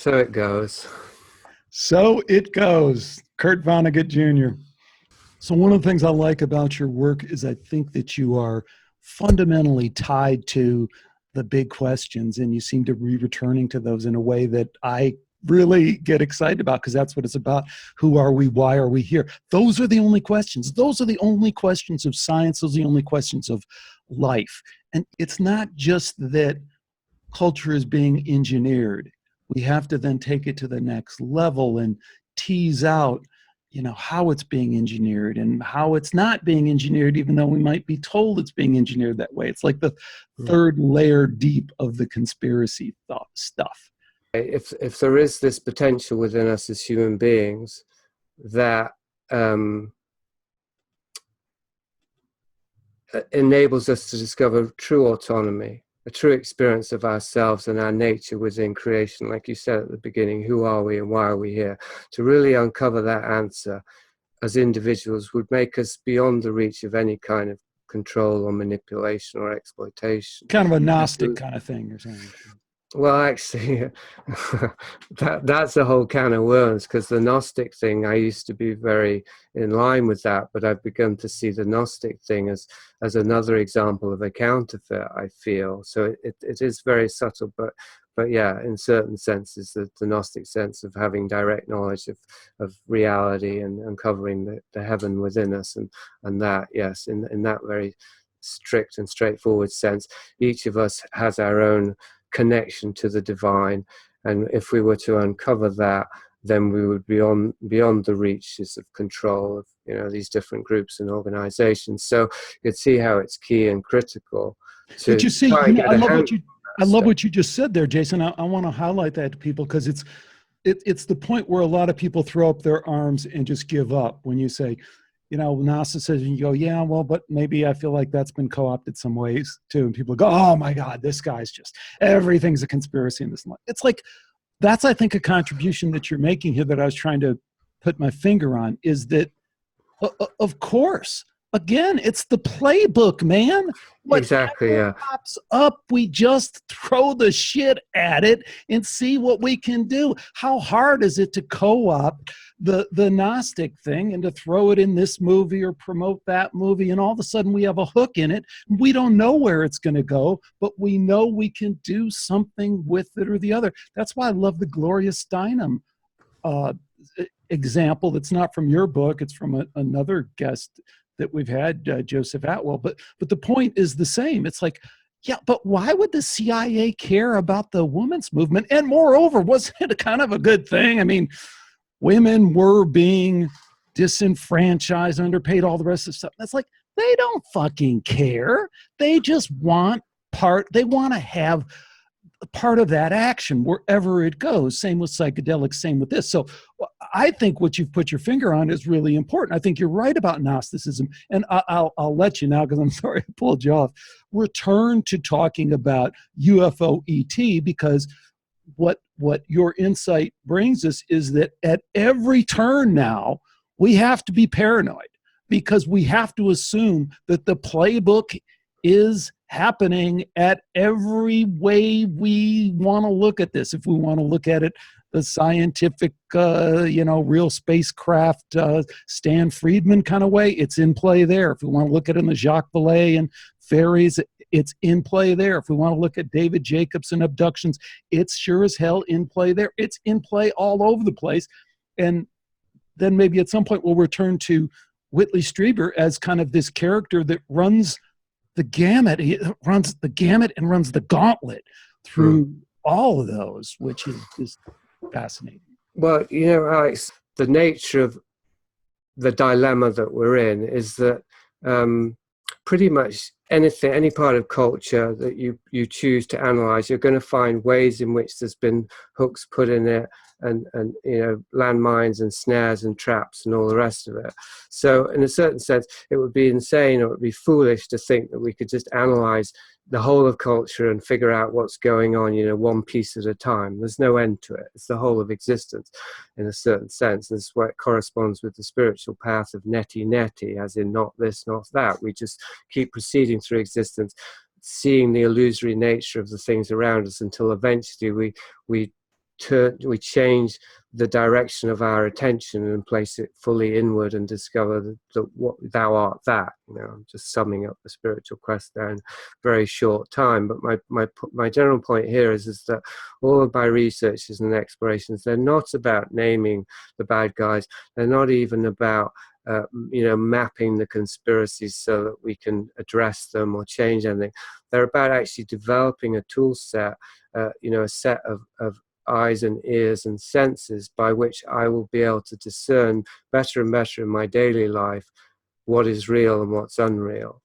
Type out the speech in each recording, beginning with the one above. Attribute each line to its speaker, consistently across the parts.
Speaker 1: So it goes.
Speaker 2: So it goes. Kurt Vonnegut Jr. So one of the things I like about your work is I think that you are fundamentally tied to the big questions, and you seem to be returning to those in a way that I really get excited about, because that's what it's about. Who are we? Why are we here? Those are the only questions. Those are the only questions of science. Those are the only questions of life. And it's not just that culture is being engineered. We have to then take it to the next level and tease out, how it's being engineered and how it's not being engineered, even though we might be told it's being engineered that way. It's like the third layer deep of the conspiracy stuff.
Speaker 1: If there is this potential within us as human beings that enables us to discover true autonomy, a true experience of ourselves and our nature within creation, like you said at the beginning, who are we and why are we here? To really uncover that answer as individuals would make us beyond the reach of any kind of control or manipulation or exploitation.
Speaker 2: Kind of a Gnostic kind of thing, you're saying.
Speaker 1: Well, actually, that's a whole can of worms, because the Gnostic thing, I used to be very in line with that, but I've begun to see the Gnostic thing as another example of a counterfeit, I feel. So it is very subtle, but yeah, in certain senses, the Gnostic sense of having direct knowledge of reality and uncovering the heaven within us, and that, yes, in that very strict and straightforward sense, each of us has our own connection to the divine, and if we were to uncover that, then we would be beyond the reaches of control of these different groups and organizations. So you could see how it's key and critical to
Speaker 2: but you see,
Speaker 1: try and get
Speaker 2: I
Speaker 1: I
Speaker 2: love what you just said there, Jason. I want to highlight that to people, because it's the point where a lot of people throw up their arms and just give up when you say, NASA says, and you go, yeah, well, but maybe I feel like that's been co-opted some ways too. And people go, oh my God, this guy's just, everything's a conspiracy in this life. It's like, that's, I think, a contribution that you're making here that I was trying to put my finger on, is that, of course, again, it's the playbook, man.
Speaker 1: Exactly, yeah.
Speaker 2: Pops up, we just throw the shit at it and see what we can do. How hard is it to co-opt the Gnostic thing and to throw it in this movie or promote that movie, and all of a sudden we have a hook in it? We don't know where it's going to go, but we know we can do something with it or the other. That's why I love the Gloria Steinem example. That's not from your book, it's from another guest that we've had, Joseph Atwell, but the point is the same. It's like, yeah, but why would the CIA care about the women's movement? And moreover, wasn't it a kind of a good thing? I mean, women were being disenfranchised, underpaid, all the rest of the stuff. That's like, they don't fucking care. They just want they want to have part of that action wherever it goes. Same with psychedelics, same with this. So I think what you've put your finger on is really important. I think you're right about Gnosticism. And I'll let you now, because I'm sorry I pulled you off, return to talking about UFO ET, because what your insight brings us is that at every turn now, we have to be paranoid, because we have to assume that the playbook is happening at every way we want to look at this. If we want to look at it the scientific, real spacecraft, Stan Friedman kind of way, it's in play there. If we want to look at it in the Jacques Vallée and fairies, it's in play there. If we want to look at David Jacobs and abductions, it's sure as hell in play there. It's in play all over the place. And then maybe at some point we'll return to Whitley Strieber as kind of this character that runs the gamut. He runs the gamut and runs the gauntlet through all of those, which is just fascinating.
Speaker 1: Well, Alex, the nature of the dilemma that we're in is that pretty much any part of culture that you choose to analyze, you're going to find ways in which there's been hooks put in it, and landmines and snares and traps and all the rest of it. So in a certain sense, it would be insane, or it would be foolish to think that we could just analyze the whole of culture and figure out what's going on, one piece at a time. There's no end to it. It's the whole of existence in a certain sense. This is where it corresponds with the spiritual path of neti, as in not this, not that. We just keep proceeding through existence, seeing the illusory nature of the things around us, until eventually we we change the direction of our attention and place it fully inward and discover that what thou art that. I'm just summing up the spiritual quest there in a very short time. But my general point here is that all of my researches and explorations, they're not about naming the bad guys. They're not even about mapping the conspiracies so that we can address them or change anything. They're about actually developing a tool set, a set of eyes and ears and senses by which I will be able to discern better and better in my daily life what is real and what's unreal.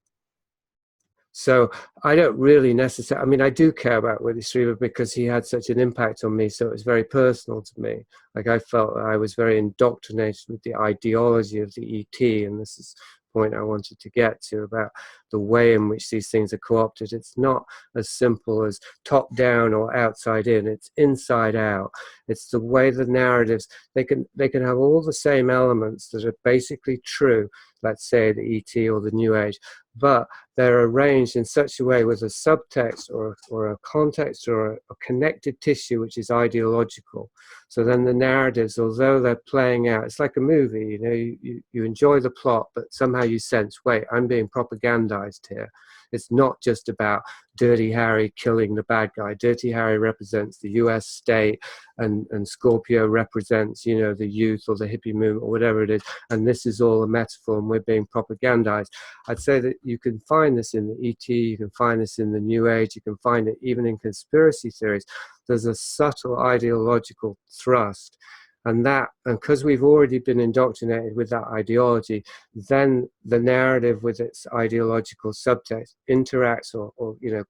Speaker 1: So I don't really necessarily, I do care about Willie Strieber because he had such an impact on me, so it was very personal to me. Like, I felt that I was very indoctrinated with the ideology of the ET, and this is the point I wanted to get to about the way in which these things are co-opted. It's not as simple as top down or outside in, it's inside out. It's the way the narratives, they can have all the same elements that are basically true, let's say the ET or the New Age, but they're arranged in such a way with a subtext or a context or a connected tissue which is ideological. So then the narratives, although they're playing out, it's like a movie, you enjoy the plot, but somehow you sense, wait, I'm being propagandized here. It's not just about Dirty Harry killing the bad guy. Dirty Harry represents the US state, and Scorpio represents, the youth or the hippie movement or whatever it is. And this is all a metaphor, and we're being propagandized. I'd say that you can find this in the ET, you can find this in the New Age, you can find it even in conspiracy theories. There's a subtle ideological thrust. And because we've already been indoctrinated with that ideology, then the narrative with its ideological subtext interacts or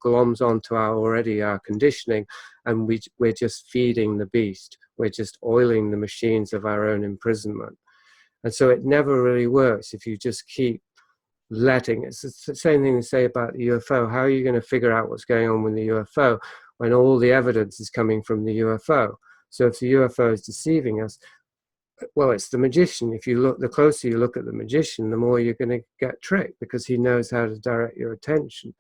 Speaker 1: gloms onto our conditioning, and we're just feeding the beast. We're just oiling the machines of our own imprisonment. And so it never really works if you just keep letting. It's the same thing to say about the UFO. How are you going to figure out what's going on with the UFO when all the evidence is coming from the UFO? So if the UFO is deceiving us, well, it's the magician. The closer you look at the magician, the more you're going to get tricked, because he knows how to direct your attention.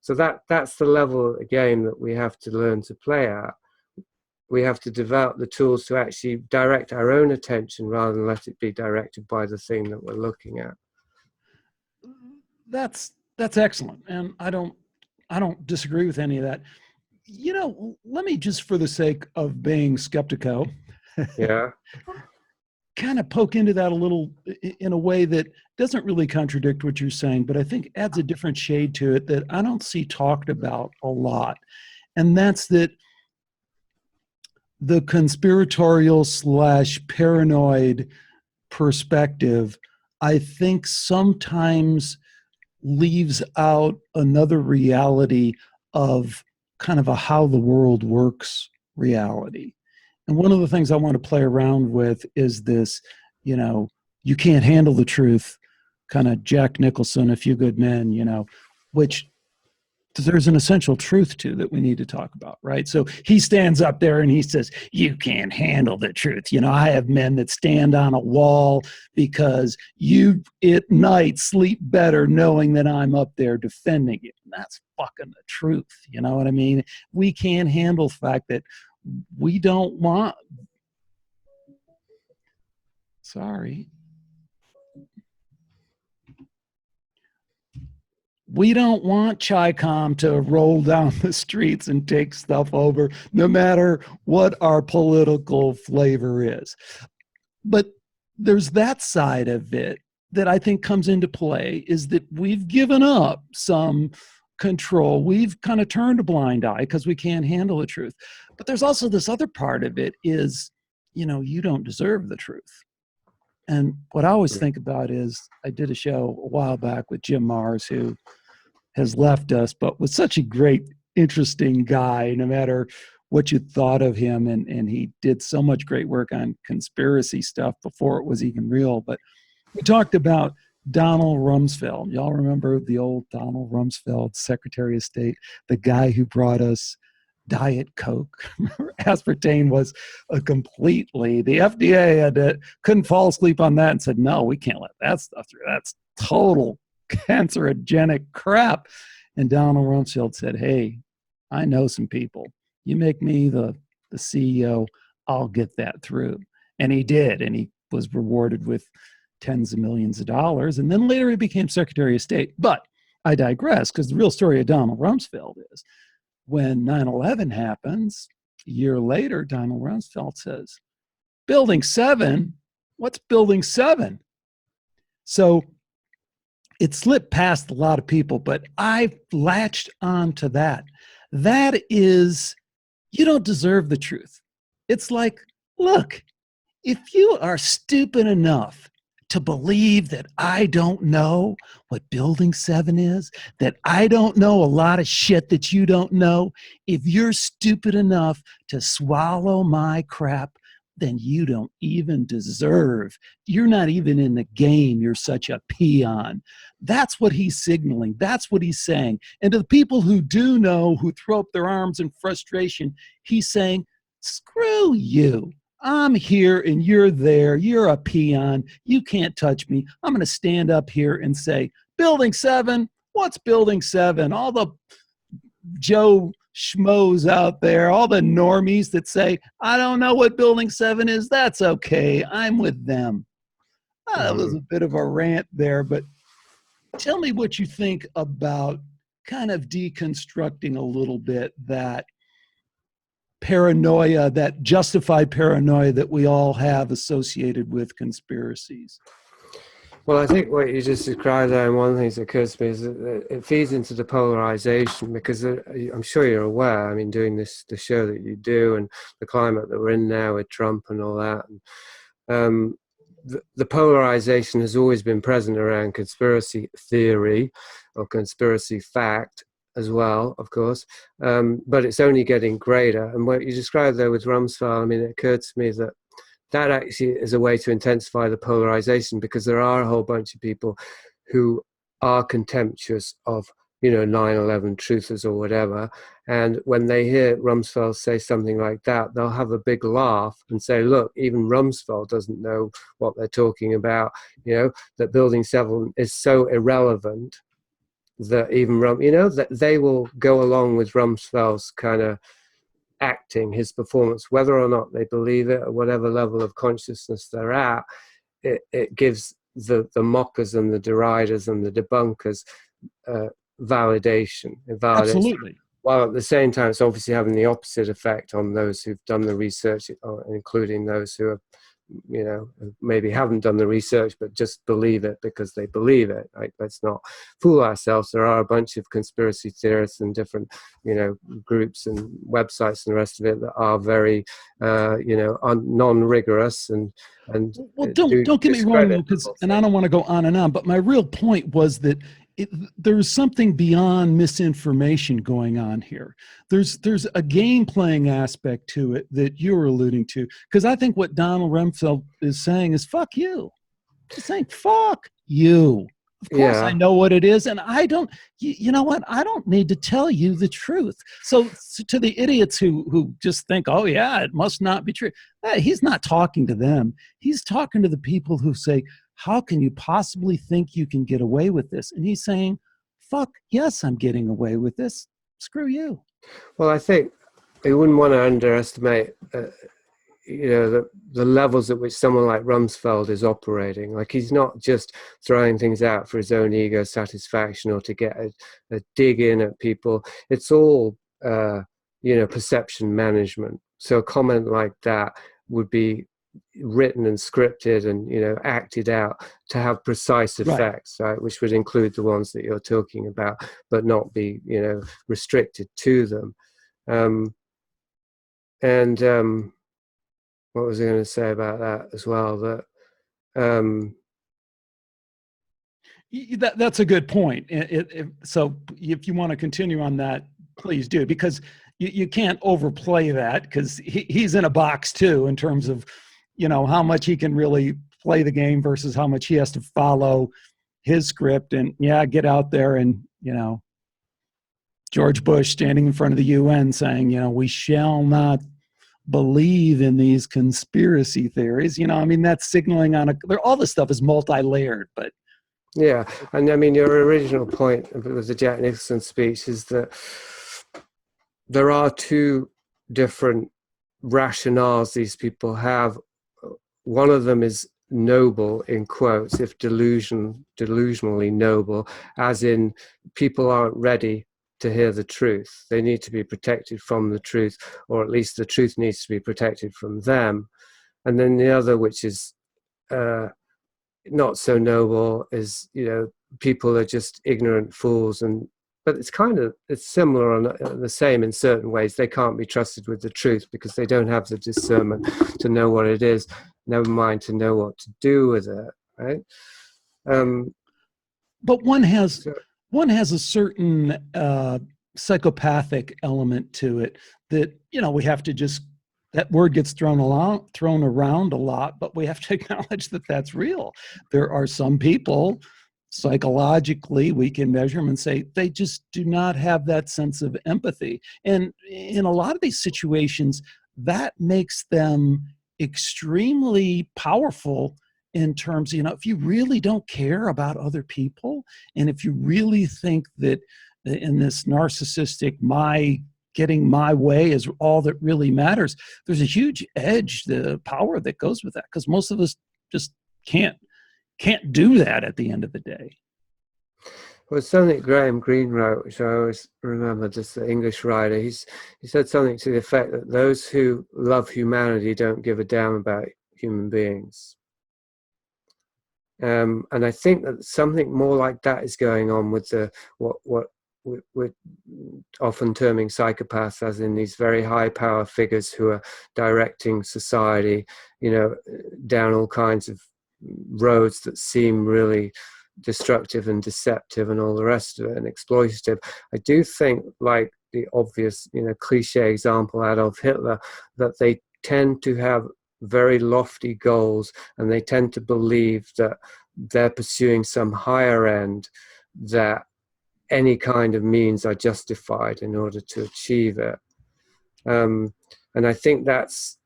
Speaker 1: So that's the level of the game that we have to learn to play at. We have to develop the tools to actually direct our own attention rather than let it be directed by the thing that we're looking at.
Speaker 2: That's excellent, and I don't disagree with any of that. Let me, just for the sake of being skeptical,
Speaker 1: yeah,
Speaker 2: kind of poke into that a little in a way that doesn't really contradict what you're saying, but I think adds a different shade to it that I don't see talked about a lot. And that's that the conspiratorial / paranoid perspective, I think, sometimes leaves out another reality of kind of a how the world works reality. And one of the things I want to play around with is this, you can't handle the truth, kind of Jack Nicholson, A Few Good Men, which there's an essential truth to that we need to talk about, right? So he stands up there and he says, you can't handle the truth. I have men that stand on a wall because you at night sleep better knowing that I'm up there defending it. And that's fucking the truth. You know what I mean? We can't handle the fact that we don't want, we don't want Chi-Com to roll down the streets and take stuff over, no matter what our political flavor is. But there's that side of it that I think comes into play, is that we've given up some control. We've kind of turned a blind eye because we can't handle the truth. But there's also this other part of it is, you don't deserve the truth. And what I always think about is, I did a show a while back with Jim Mars, who has left us, but was such a great, interesting guy, no matter what you thought of him. And he did so much great work on conspiracy stuff before it was even real. But we talked about Donald Rumsfeld. Y'all remember the old Donald Rumsfeld, Secretary of State, the guy who brought us Diet Coke. Aspartame was the FDA couldn't fall asleep on that and said, no, we can't let that stuff through. That's total cancerogenic crap. And Donald Rumsfeld said, hey, I know some people. You make me the CEO, I'll get that through. And he did. And he was rewarded with tens of millions of dollars. And then later he became Secretary of State. But I digress, because the real story of Donald Rumsfeld is when 9/11 happens, a year later, Donald Rumsfeld says, Building 7? What's Building 7? So it slipped past a lot of people, but I've latched on to that. That is, you don't deserve the truth. It's like, look, if you are stupid enough to believe that I don't know what Building 7 is, that I don't know a lot of shit that you don't know, if you're stupid enough to swallow my crap, then you don't even deserve. You're not even in the game. You're such a peon. That's what he's signaling. That's what he's saying. And to the people who do know, who throw up their arms in frustration, he's saying, screw you. I'm here and you're there. You're a peon. You can't touch me. I'm going to stand up here and say, Building 7? What's Building 7? All the Joe schmoes out there, all the normies that say, I don't know what Building 7 is. That's okay. I'm with them. That was a bit of a rant there, but tell me what you think about kind of deconstructing a little bit that paranoia, that justified paranoia that we all have associated with conspiracies.
Speaker 1: Well, I think what you just described there, and one of the things that occurs to me is that it feeds into the polarization, because I'm sure you're aware, I mean, doing the show that you do and the climate that we're in now with Trump and all that, and, the polarization has always been present around conspiracy theory or conspiracy fact as well, of course, but it's only getting greater. And what you described there with Rumsfeld, I mean, it occurred to me that that actually is a way to intensify the polarization, because there are a whole bunch of people who are contemptuous of, 9/11 truthers or whatever. And when they hear Rumsfeld say something like that, they'll have a big laugh and say, look, even Rumsfeld doesn't know what they're talking about, that Building 7 is so irrelevant that even, that they will go along with Rumsfeld's kind of acting, his performance, whether or not they believe it, or whatever level of consciousness they're at. It gives the mockers and the deriders and the debunkers validation.
Speaker 2: Absolutely.
Speaker 1: While at the same time, it's obviously having the opposite effect on those who've done the research, including those who have, maybe haven't done the research but just believe it because they believe it. Like, let's not fool ourselves. There are a bunch of conspiracy theorists and different, groups and websites and the rest of it that are very, non-rigorous and
Speaker 2: well, don't get me wrong, because, and I don't want to go on and on, but my real point was that there's something beyond misinformation going on here. There's a game playing aspect to it that you're alluding to, because I think what Donald Rumsfeld is saying is fuck you. He's saying fuck you. Of course, I know what it is, and I don't. You know what? I don't need to tell you the truth. So to the idiots who just think, oh yeah, it must not be true. He's not talking to them. He's talking to the people who say, how can you possibly think you can get away with this? And he's saying, fuck yes, I'm getting away with this. Screw you.
Speaker 1: Well, I think you wouldn't want to underestimate, the levels at which someone like Rumsfeld is operating. Like, he's not just throwing things out for his own ego satisfaction or to get a dig in at people. It's all, perception management. So a comment like that would be written and scripted and acted out to have precise effects, right? Which would include the ones that you're talking about, but not be restricted to them. What was I going to say about that as well?
Speaker 2: That's a good point. So if you want to continue on that, please do, because you can't overplay that, because he's in a box too, in terms of how much he can really play the game versus how much he has to follow his script. And get out there and George Bush standing in front of the UN saying, we shall not believe in these conspiracy theories. That's signaling on all this stuff is multi-layered, but.
Speaker 1: Yeah. And I mean, your original point with the Jack Nicholson speech is that there are two different rationales these people have. One of them is noble, in quotes, if delusionally noble, as in people aren't ready to hear the truth. They need to be protected from the truth, or at least the truth needs to be protected from them. And then the other, which is not so noble, is, people are just ignorant fools. But it's similar and the same in certain ways. They can't be trusted with the truth because they don't have the discernment to know what it is, never mind to know what to do with it, right?
Speaker 2: But one has a certain psychopathic element to it that, we have to just, that word gets thrown around a lot, but we have to acknowledge that that's real. There are some people, psychologically, we can measure them and say they just do not have that sense of empathy. And in a lot of these situations, that makes them extremely powerful in terms, if you really don't care about other people, and if you really think that in this narcissistic, getting my way is all that really matters, there's a huge edge, the power that goes with that, because most of us just can't do that at the end of the day.
Speaker 1: Well, something Graham Greene wrote, which I always remember, just the English writer, he said something to the effect that those who love humanity don't give a damn about human beings. And I think that something more like that is going on with what we're often terming psychopaths, as in these very high power figures who are directing society, down all kinds of roads that seem really destructive and deceptive and all the rest of it, and exploitative. I do think, like the obvious, cliche example, Adolf Hitler, that they tend to have very lofty goals, and they tend to believe that they're pursuing some higher end, that any kind of means are justified in order to achieve it. And I think that's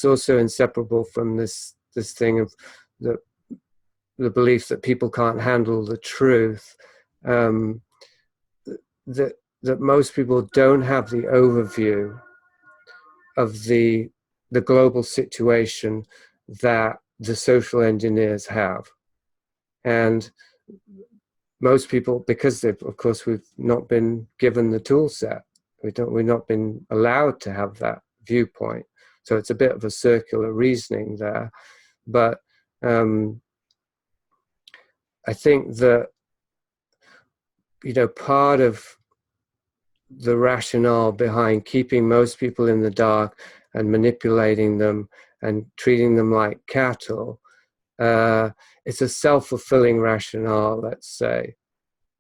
Speaker 1: also inseparable from this thing of the belief that people can't handle the truth, that most people don't have the overview of the global situation that the social engineers have. And most people, because of course we've not been given the tool set, we've not been allowed to have that viewpoint. So it's a bit of a circular reasoning there. But I think that, part of the rationale behind keeping most people in the dark and manipulating them and treating them like cattle, it's a self-fulfilling rationale, let's say.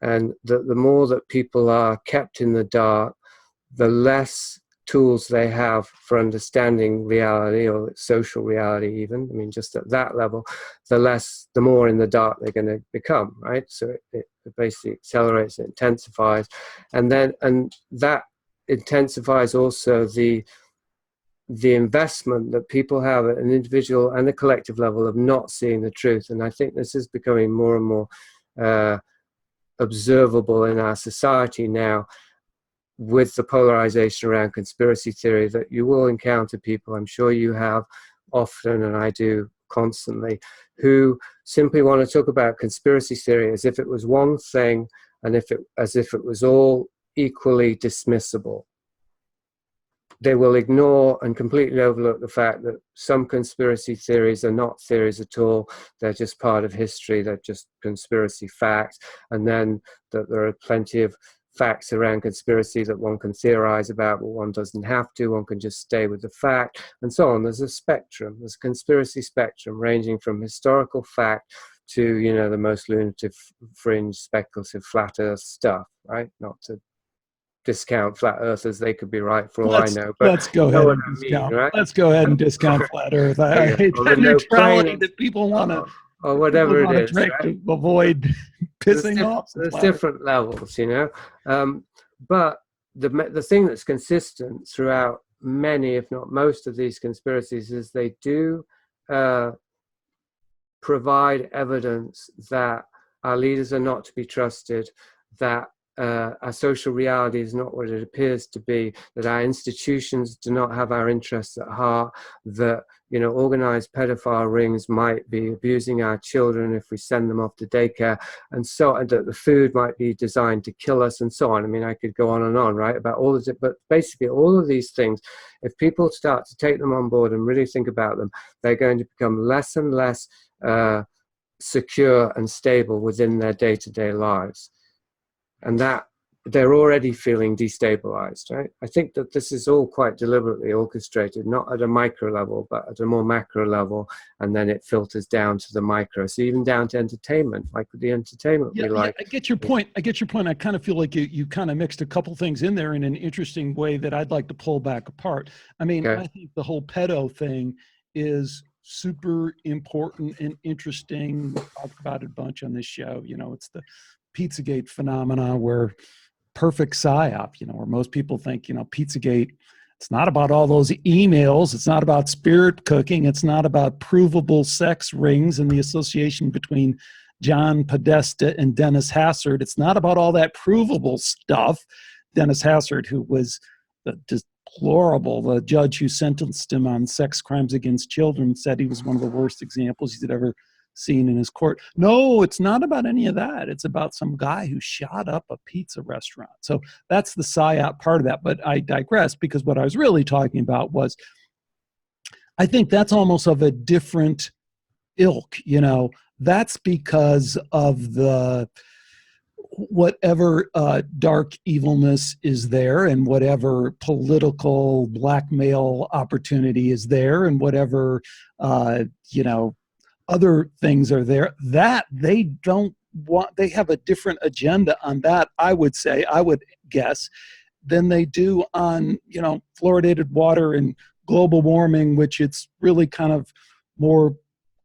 Speaker 1: And the more that people are kept in the dark, the less tools they have for understanding reality, or social reality even. I mean, just at that level, the more in the dark they're going to become, right? So it basically accelerates, it intensifies. And that intensifies also the investment that people have at an individual and a collective level of not seeing the truth. And I think this is becoming more and more observable in our society now, with the polarization around conspiracy theory, that you will encounter people, I'm sure you have often, and I do constantly, who simply want to talk about conspiracy theory as if it was one thing, and as if it was all equally dismissible. They will ignore and completely overlook the fact that some conspiracy theories are not theories at all. They're just part of history. They're just conspiracy facts. And then that there are plenty of facts around conspiracy that one can theorize about, but one doesn't have to. One can just stay with the fact, and so on. There's a spectrum. There's a conspiracy spectrum ranging from historical fact to, the most lunatic, fringe, speculative, flat earth stuff, right? Not to discount flat earthers, they could be right for all I know. But
Speaker 2: let's go ahead and discount. Right? Let's go ahead and discount flat earth. I hate that neutrality that people want to,
Speaker 1: or whatever it is,
Speaker 2: right? To avoid pissing off.
Speaker 1: There's different levels, But the thing that's consistent throughout many, if not most, of these conspiracies is they do provide evidence that our leaders are not to be trusted, that our social reality is not what it appears to be, that our institutions do not have our interests at heart, that, you know, organized pedophile rings might be abusing our children if we send them off to daycare, and so on, that the food might be designed to kill us, and so on. I mean, I could go on, right, about all of it, but basically all of these things, if people start to take them on board and really think about them, they're going to become less and less secure and stable within their day-to-day lives. And that they're already feeling destabilized, right? I think that this is all quite deliberately orchestrated, not at a micro level, but at a more macro level, and then it filters down to the micro. So even down to entertainment, like the entertainment we like.
Speaker 2: I get your point. I get your point. I kind of feel like you kind of mixed a couple things in there in an interesting way that I'd like to pull back apart. I mean, okay. I think the whole pedo thing is super important and interesting. We've talked about it a bunch on this show. You know, it's the Pizzagate phenomena where perfect psyop, you know, where most people think, you know, Pizzagate, it's not about all those emails. It's not about spirit cooking. It's not about provable sex rings and the association between John Podesta and Dennis Hassard. It's not about all that provable stuff. Dennis Hassard, who was deplorable, the judge who sentenced him on sex crimes against children, said he was one of the worst examples he'd ever seen in his court. No, it's not about any of that. It's about some guy who shot up a pizza restaurant. So that's the psyop part of that. But I digress, because what I was really talking about was, I think that's almost of a different ilk, you know. That's because of the whatever dark evilness is there, and whatever political blackmail opportunity is there, and whatever you know, other things are there, that they don't want, they have a different agenda on that, I would guess, than they do on, you know, fluoridated water and global warming, which it's really kind of more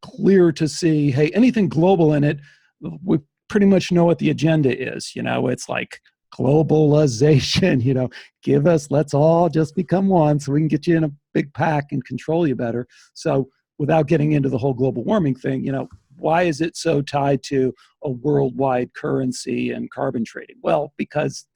Speaker 2: clear to see, hey, anything global in it, we pretty much know what the agenda is. You know, it's like globalization, you know, let's all just become one so we can get you in a big pack and control you better. So without getting into the whole global warming thing, you know, why is it so tied to a worldwide currency and carbon trading? Well, because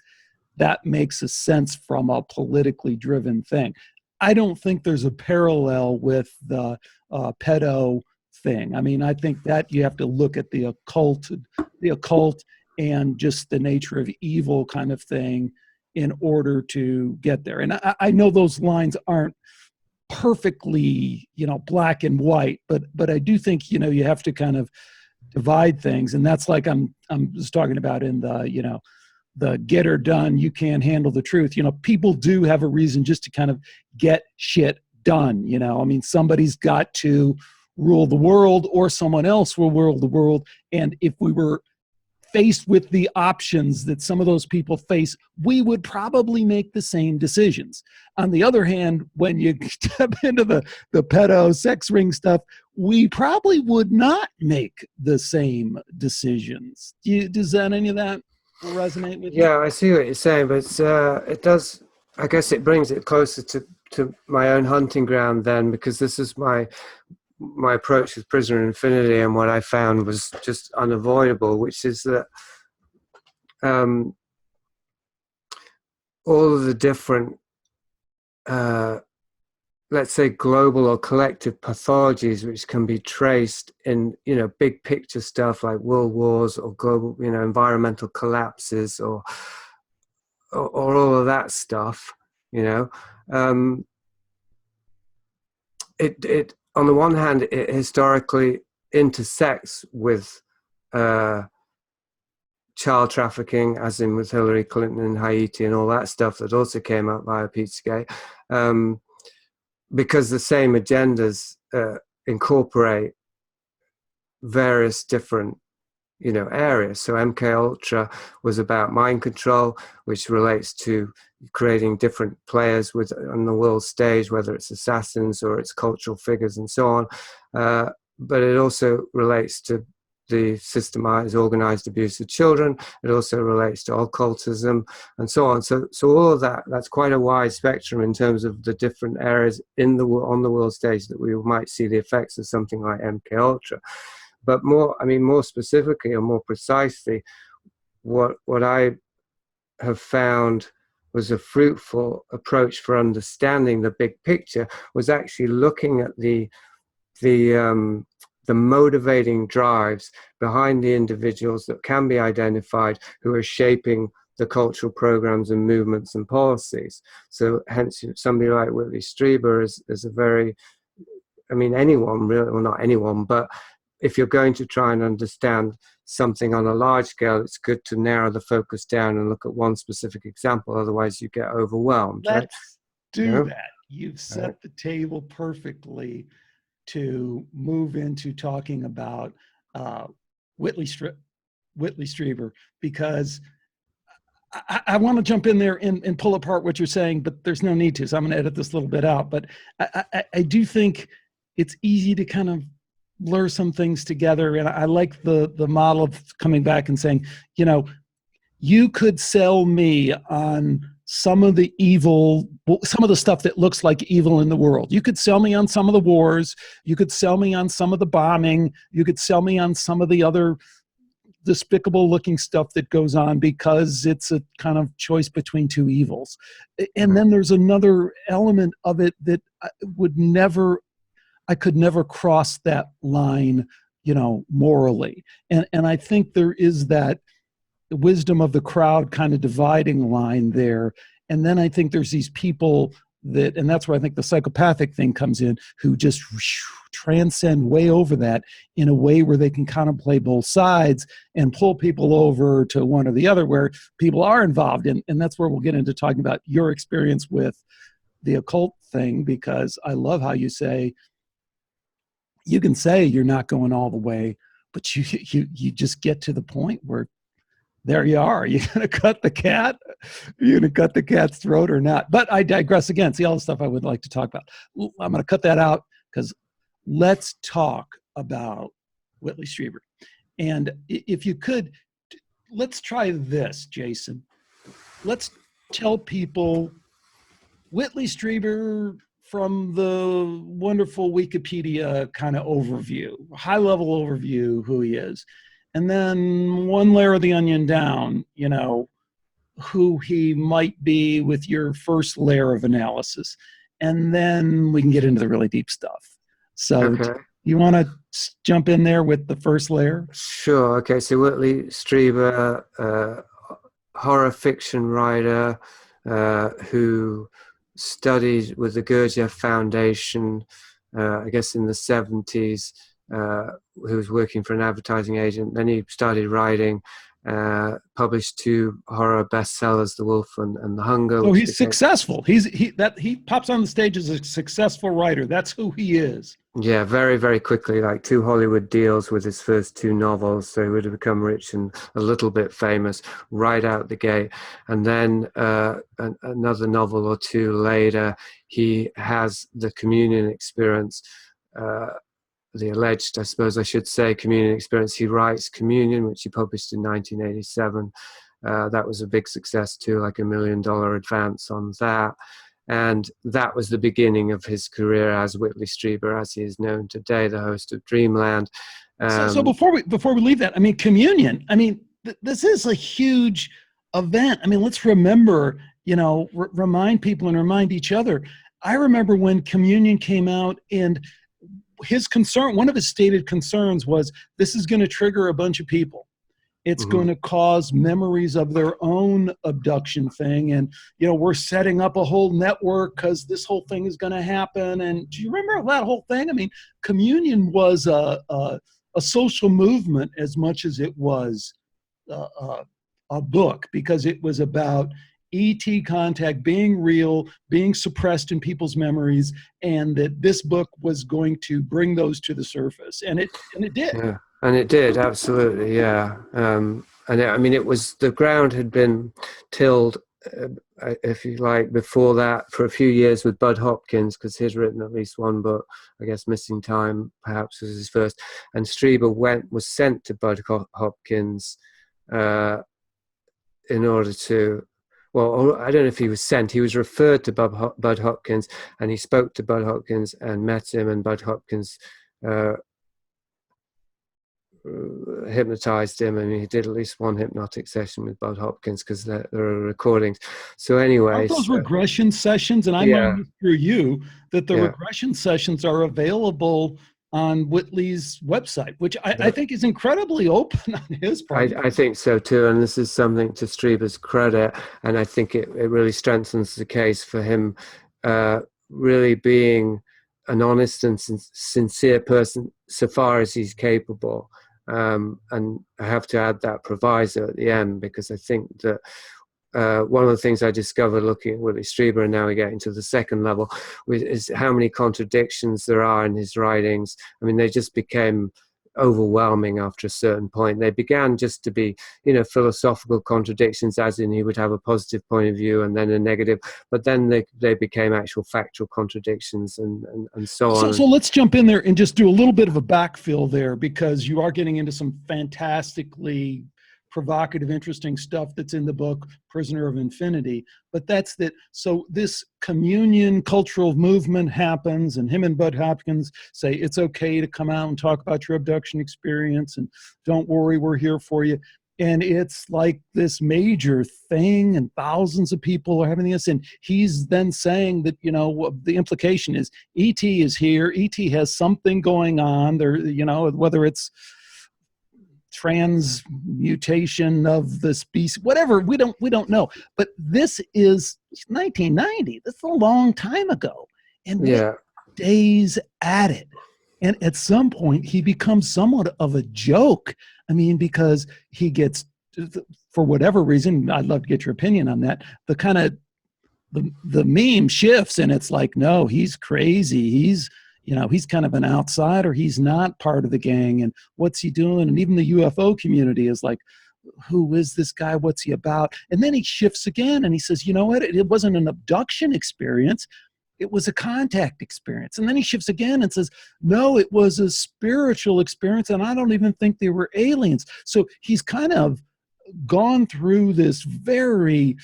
Speaker 2: that makes a sense from a politically driven thing. I don't think there's a parallel with the pedo thing. I mean, I think that you have to look at the occult and just the nature of evil kind of thing in order to get there. And I know those lines aren't perfectly, you know, black and white, but I do think, you know, you have to kind of divide things. And that's like I'm just talking about in the, you know, the get her done, you can't handle the truth. You know, people do have a reason just to kind of get shit done. You know, I mean, somebody's got to rule the world, or someone else will rule the world. And if we were faced with the options that some of those people face, we would probably make the same decisions. On the other hand, when you step into the pedo sex ring stuff, we probably would not make the same decisions. Does any of that resonate with you?
Speaker 1: Yeah, I see what you're saying, but it does, I guess it brings it closer to my own hunting ground then, because this is my approach with Prisoner Infinity, and what I found was just unavoidable, which is that all of the different, let's say, global or collective pathologies which can be traced in, you know, big picture stuff like world wars or global, you know, environmental collapses or all of that stuff, you know, it on the one hand, it historically intersects with child trafficking, as in with Hillary Clinton in Haiti and all that stuff that also came out via Pizzagate, because the same agendas incorporate various different, you know, areas. So MK Ultra was about mind control, which relates to creating different players on the world stage, whether it's assassins or it's cultural figures and so on. But it also relates to the systemized, organized abuse of children. It also relates to occultism and so on. So all of that's quite a wide spectrum in terms of the different areas on the world stage that we might see the effects of something like MK Ultra. But more specifically or more precisely, what I have found was a fruitful approach for understanding the big picture was actually looking at the motivating drives behind the individuals that can be identified who are shaping the cultural programs and movements and policies. So hence somebody like Whitley Strieber is a very, I mean, anyone really, well, not anyone, but if you're going to try and understand something on a large scale, it's good to narrow the focus down and look at one specific example. Otherwise you get overwhelmed.
Speaker 2: Let's do
Speaker 1: Yeah.
Speaker 2: that. You've set the table perfectly to move into talking about Whitley Strieber, because I want to jump in there and pull apart what you're saying, but there's no need to, so I'm going to edit this little bit out. But I do think it's easy to kind of blur some things together, and I like the model of coming back and saying, you know, you could sell me on some of the evil, some of the stuff that looks like evil in the world. You could sell me on some of the wars. You could sell me on some of the bombing. You could sell me on some of the other despicable looking stuff that goes on, because it's a kind of choice between two evils. And then there's another element of it that I could never cross that line, you know, morally. And I think there is that wisdom of the crowd kind of dividing line there. And then I think there's these people that, and that's where I think the psychopathic thing comes in, who just transcend way over that in a way where they can kind of play both sides and pull people over to one or the other, where people are involved in. And that's where we'll get into talking about your experience with the occult thing, because I love how you say, you can say you're not going all the way, but you just get to the point where there you are. You're going to cut the cat? You're going to cut the cat's throat or not? But I digress again. See all the stuff I would like to talk about. I'm going to cut that out, because let's talk about Whitley Strieber. And if you could, let's try this, Jason. Let's tell people Whitley Strieber from the wonderful Wikipedia kind of overview, high-level overview, who he is. And then one layer of the onion down, you know, who he might be with your first layer of analysis. And then we can get into the really deep stuff. So you want to jump in there with the first layer?
Speaker 1: Sure. Okay. So Whitley Strieber, horror fiction writer who studied with the Gurdjieff Foundation, I guess in the 70s, who was working for an advertising agent. Then he started writing, published 2 horror bestsellers, The Wolf and The Hunger.
Speaker 2: So he's successful. He pops on the stage as a successful writer. That's who he is.
Speaker 1: Yeah, very, very quickly, like 2 Hollywood deals with his first 2 novels. So he would have become rich and a little bit famous right out the gate. And then another novel or 2 later, he has the communion experience, the alleged, I suppose I should say, communion experience. He writes Communion, which he published in 1987. That was a big success too, like $1 million advance on that. And that was the beginning of his career as Whitley Strieber, as he is known today, the host of Dreamland.
Speaker 2: So before we leave that, I mean, Communion, I mean, this is a huge event. I mean, let's remember, you know, remind people and remind each other. I remember when Communion came out, and his concern, one of his stated concerns was, this is going to trigger a bunch of people. It's going to cause memories of their own abduction thing. And, you know, we're setting up a whole network because this whole thing is going to happen. And do you remember that whole thing? I mean, Communion was a social movement as much as it was a book, because it was about ET contact being real, being suppressed in people's memories, and that this book was going to bring those to the surface. And it did.
Speaker 1: Yeah. And it did, absolutely, yeah. And I mean, it was, the ground had been tilled, if you like, before that for a few years with Bud Hopkins, because he's written at least 1 book. I guess Missing Time perhaps was his first. And Strieber was sent to Bud Hopkins in order to, well, I don't know if he was sent. He was referred to Bud Hopkins, and he spoke to Bud Hopkins and met him, and Bud Hopkins hypnotized him. I mean, he did at least one hypnotic session with Bud Hopkins, because there are recordings. So anyway,
Speaker 2: Aren't those regression sessions? And I
Speaker 1: yeah,
Speaker 2: learned this through you, that the
Speaker 1: yeah.
Speaker 2: regression sessions are available on Whitley's website, which I think is incredibly open on his part.
Speaker 1: I think so too, and this is something to Strieber's credit, and I think it really strengthens the case for him really being an honest and sincere person so far as he's capable. And I have to add that proviso at the end, because I think that one of the things I discovered looking at Willie Strieber, and now we get into the second level, is how many contradictions there are in his writings. I mean, they just became overwhelming after a certain point. They began just to be, philosophical contradictions, as in he would have a positive point of view and then a negative, but then they became actual factual contradictions and so on.
Speaker 2: So let's jump in there and just do a little bit of a backfill there, because you are getting into some fantastically provocative, interesting stuff that's in the book Prisoner of Infinity. But that's that. So this communion cultural movement happens, and him and Bud Hopkins say it's okay to come out and talk about your abduction experience, and don't worry, we're here for you. And it's like this major thing, and thousands of people are having this. And he's then saying that, the implication is ET is here. ET has something going on there, whether it's transmutation of the species, whatever, we don't know. But this is 1990. That's a long time ago. And
Speaker 1: Yeah.
Speaker 2: days at it. And at some point, he becomes somewhat of a joke. I mean, because he gets, for whatever reason, I'd love to get your opinion on that, the kind of, the meme shifts, and it's like, no, he's crazy. He's kind of an outsider. He's not part of the gang. And what's he doing? And even the UFO community is like, who is this guy? What's he about? And then he shifts again, and he says, you know what? It wasn't an abduction experience. It was a contact experience. And then he shifts again and says, no, it was a spiritual experience, and I don't even think they were aliens. So he's kind of gone through this very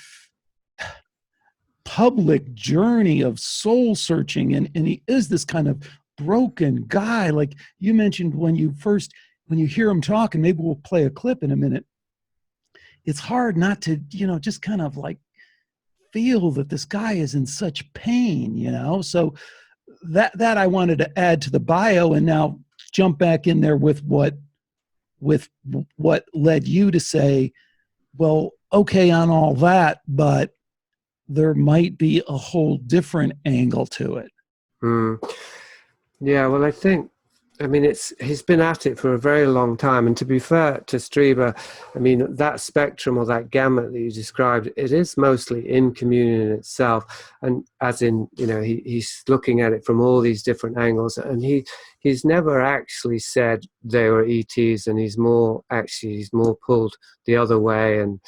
Speaker 2: public journey of soul searching, and he is this kind of broken guy. Like you mentioned, when you hear him talk, and maybe we'll play a clip in a minute, it's hard not to, just kind of like feel that this guy is in such pain, So that I wanted to add to the bio, and now jump back in there with what led you to say, well, okay, on all that, but there might be a whole different angle to it.
Speaker 1: Yeah, well, he's been at it for a very long time. And to be fair to Strieber, I mean, that spectrum or that gamut that you described, it is mostly in communion itself. And as in, he's looking at it from all these different angles. And he's never actually said they were ETs, and he's more pulled the other way and,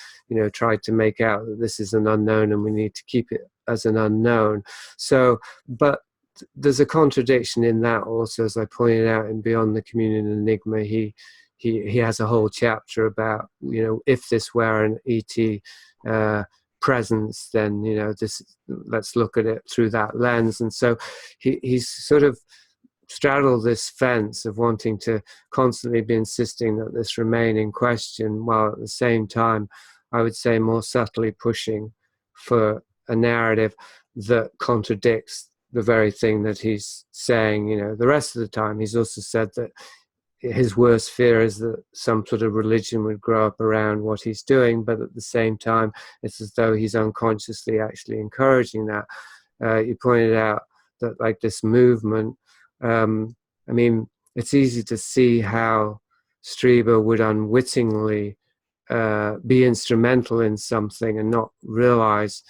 Speaker 1: tried to make out that this is an unknown and we need to keep it as an unknown. So, but there's a contradiction in that also, as I pointed out in Beyond the Communion Enigma. He has a whole chapter about, if this were an ET presence, then let's look at it through that lens. And so he's sort of straddled this fence of wanting to constantly be insisting that this remain in question, while at the same time, I would say, more subtly pushing for a narrative that contradicts the very thing that he's saying. The rest of the time, he's also said that his worst fear is that some sort of religion would grow up around what he's doing, but at the same time, it's as though he's unconsciously actually encouraging that. You pointed out that, like, this movement, I mean, it's easy to see how Strieber would unwittingly be instrumental in something and not realize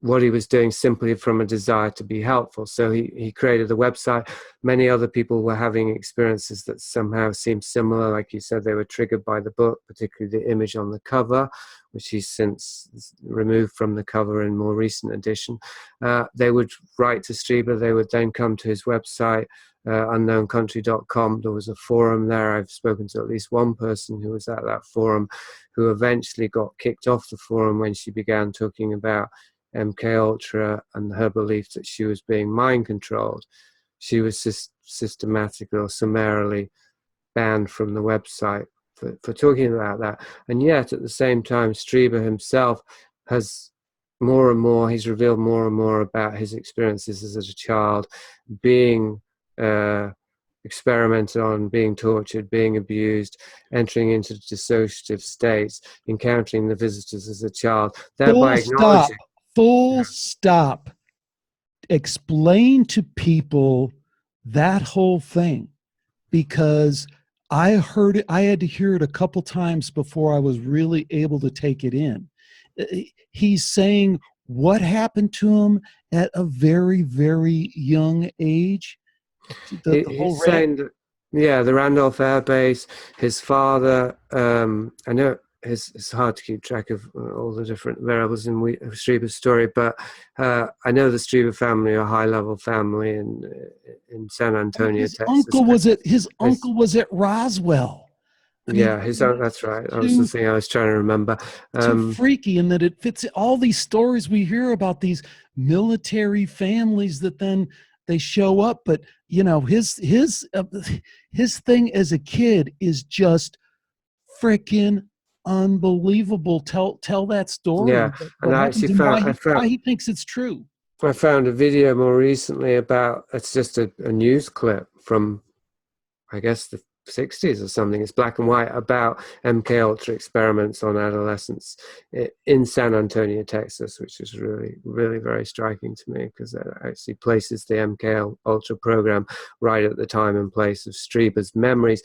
Speaker 1: what he was doing simply from a desire to be helpful. So he created the website. Many other people were having experiences that somehow seemed similar. Like you said, they were triggered by the book, particularly the image on the cover, which he's since removed from the cover in more recent edition. They would write to Strieber. They would then come to his website, unknowncountry.com. There was a forum there. I've spoken to at least one person who was at that forum, who eventually got kicked off the forum when she began talking about MK Ultra and her belief that she was being mind controlled. She was systematically or summarily banned from the website for talking about that. And yet, at the same time, Strieber himself has more and more, he's revealed more and more about his experiences as a child, being experimented on, being tortured, being abused, entering into dissociative states, encountering the visitors as a child, thereby acknowledging.
Speaker 2: Full stop. Explain to people that whole thing, because I heard it, I had to hear it a couple times before I was really able to take it in. He's saying what happened to him at a very, very young age.
Speaker 1: He's saying that, yeah, the Randolph Air Base, his father, I know it's hard to keep track of all the different variables in Strieber's story, but I know the Strieber family are a high-level family in San Antonio,
Speaker 2: his
Speaker 1: Texas.
Speaker 2: Uncle was at Roswell. I mean,
Speaker 1: yeah, that's right. That was the thing I was trying to remember.
Speaker 2: Too freaky, in that it fits all these stories we hear about these military families that then they show up, but you know, his thing as a kid is just freaking unbelievable. Tell that story.
Speaker 1: Yeah, and I actually
Speaker 2: why he thinks it's true.
Speaker 1: I found a video more recently about, it's just a news clip from, I guess, the 60s or something. It's black and white, about MK Ultra experiments on adolescents in San Antonio, Texas, which is really, really very striking to me, because it actually places the MK Ultra program right at the time and place of Strieber's memories,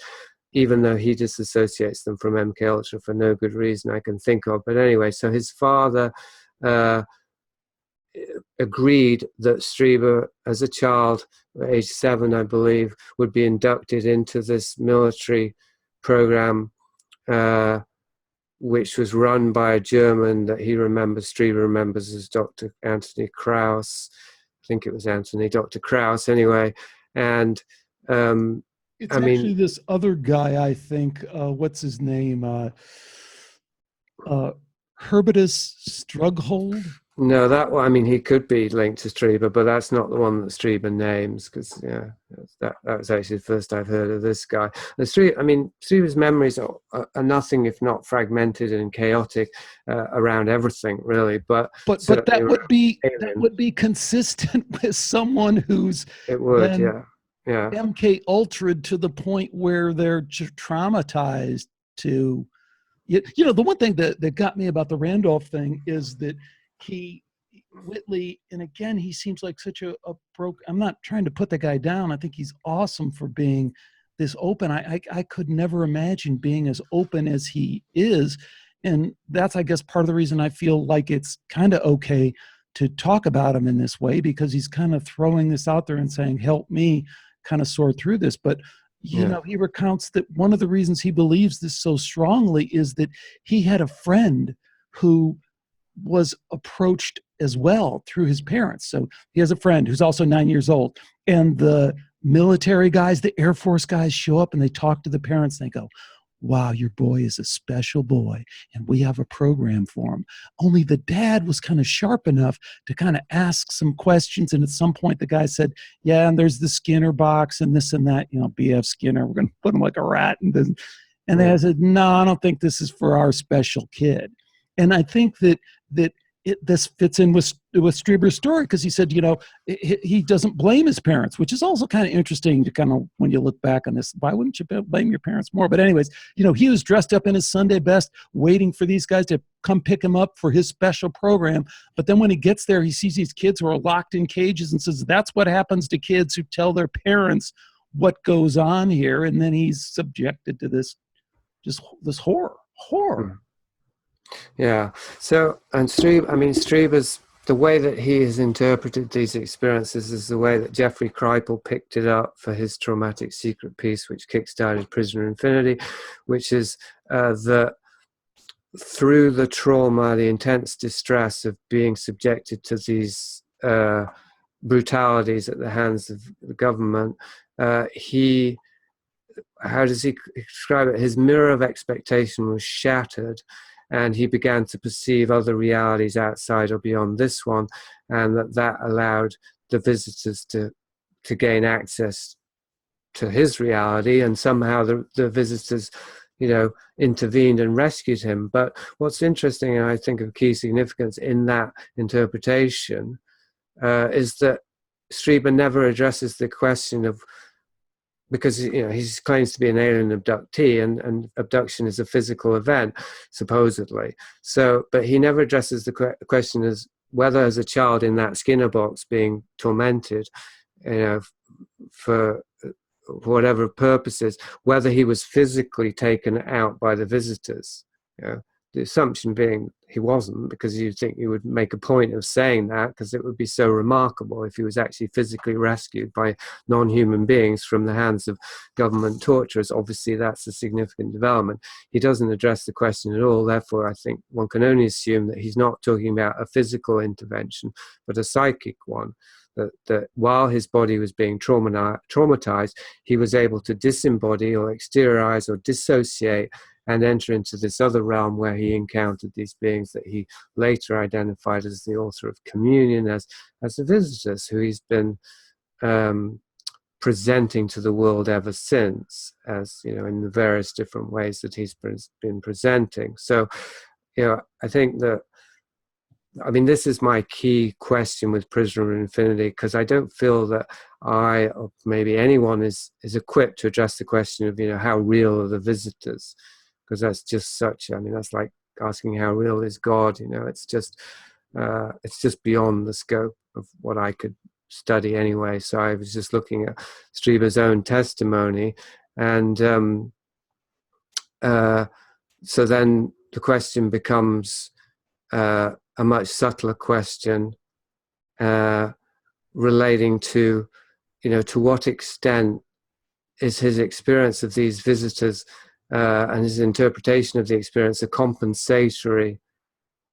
Speaker 1: even though he disassociates them from MK Ultra for no good reason I can think of. But anyway, so his father agreed that Strieber, as a child, age 7, I believe, would be inducted into this military program, which was run by a German that Strieber remembers as Dr. Anthony Kraus. I think it was Dr. Kraus anyway. And
Speaker 2: it's actually this other guy, I think, what's his name? Herbertus Strughold?
Speaker 1: No, that one, I mean, he could be linked to Strieber, but that's not the one that Strieber names, because, yeah, that was actually the first I've heard of this guy. Strieber's memories are nothing if not fragmented and chaotic around everything, really. But
Speaker 2: that would be consistent with someone who's MK Ultra to the point where they're traumatized to, you know, the one thing that got me about the Randolph thing is that Whitley, and again, he seems like such a broke. I'm not trying to put the guy down. I think he's awesome for being this open. I could never imagine being as open as he is. And that's, I guess, part of the reason I feel like it's kind of okay to talk about him in this way, because he's kind of throwing this out there and saying, help me kind of sort through this. But you know, he recounts that one of the reasons he believes this so strongly is that he had a friend who was approached as well through his parents. So he has a friend who's also 9 years old, and the military guys, the Air Force guys, show up and they talk to the parents and they go, wow, your boy is a special boy and we have a program for him. Only the dad was kind of sharp enough to kind of ask some questions, and at some point the guy said, yeah, and there's the Skinner box and this and that, you know, BF Skinner, we're going to put him like a rat. And they said, no, I don't think this is for our special kid. And I think that this fits in with Strieber's story, because he said, you know, he doesn't blame his parents, which is also kind of interesting to kind of, when you look back on this, why wouldn't you blame your parents more? But anyways, you know, he was dressed up in his Sunday best, waiting for these guys to come pick him up for his special program. But then when he gets there, he sees these kids who are locked in cages and says, that's what happens to kids who tell their parents what goes on here. And then he's subjected to this horror.
Speaker 1: Yeah. So, and Strieber's, the way that he has interpreted these experiences is the way that Jeffrey Kripal picked it up for his traumatic secret piece, which kickstarted Prisoner Infinity, which is that through the trauma, the intense distress of being subjected to these brutalities at the hands of the government, how does he describe it? His mirror of expectation was shattered, and he began to perceive other realities outside or beyond this one, and that allowed the visitors to gain access to his reality, and somehow the visitors, intervened and rescued him. But what's interesting, and I think of key significance in that interpretation, is that Strieber never addresses the question of, because he claims to be an alien abductee, and abduction is a physical event, supposedly. So, but he never addresses the question as whether, as a child in that Skinner box being tormented, for whatever purposes, whether he was physically taken out by the visitors. The assumption being he wasn't, because you'd think you would make a point of saying that, because it would be so remarkable if he was actually physically rescued by non-human beings from the hands of government torturers. Obviously, that's a significant development. He doesn't address the question at all. Therefore, I think one can only assume that he's not talking about a physical intervention, but a psychic one. That while his body was being traumatized, he was able to disembody or exteriorize or dissociate and enter into this other realm where he encountered these beings that he later identified as the author of communion, as the visitors who he's been presenting to the world ever since, as in the various different ways that he's been presenting. So I think that, this is my key question with Prisoner of Infinity, because I don't feel that I, or maybe anyone, is equipped to address the question of how real are the visitors, because that's just such, that's like asking how real is God. It's just beyond the scope of what I could study anyway. So I was just looking at Strieber's own testimony, and so then the question becomes a much subtler question, relating to, to what extent is his experience of these visitors and his interpretation of the experience a compensatory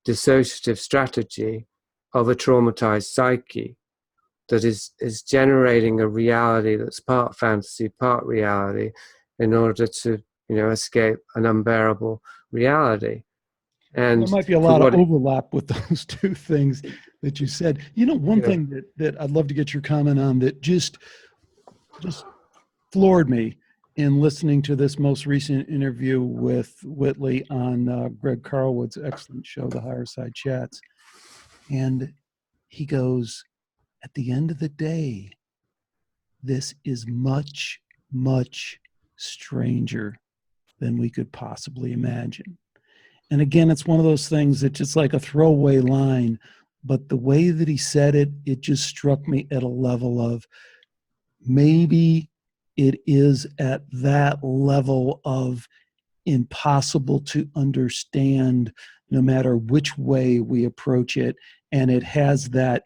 Speaker 1: dissociative strategy of a traumatized psyche that is generating a reality that's part fantasy, part reality, in order to escape an unbearable reality. And
Speaker 2: there might be a lot of overlap with those two things that you said. One thing that I'd love to get your comment on that just floored me in listening to this most recent interview with Whitley on Greg Carlwood's excellent show, The Higher Side Chats. And he goes, at the end of the day, this is much, much stranger than we could possibly imagine. And again, it's one of those things that's just like a throwaway line, but the way that he said it, it just struck me at a level of maybe it is at that level of impossible to understand no matter which way we approach it. And it has that,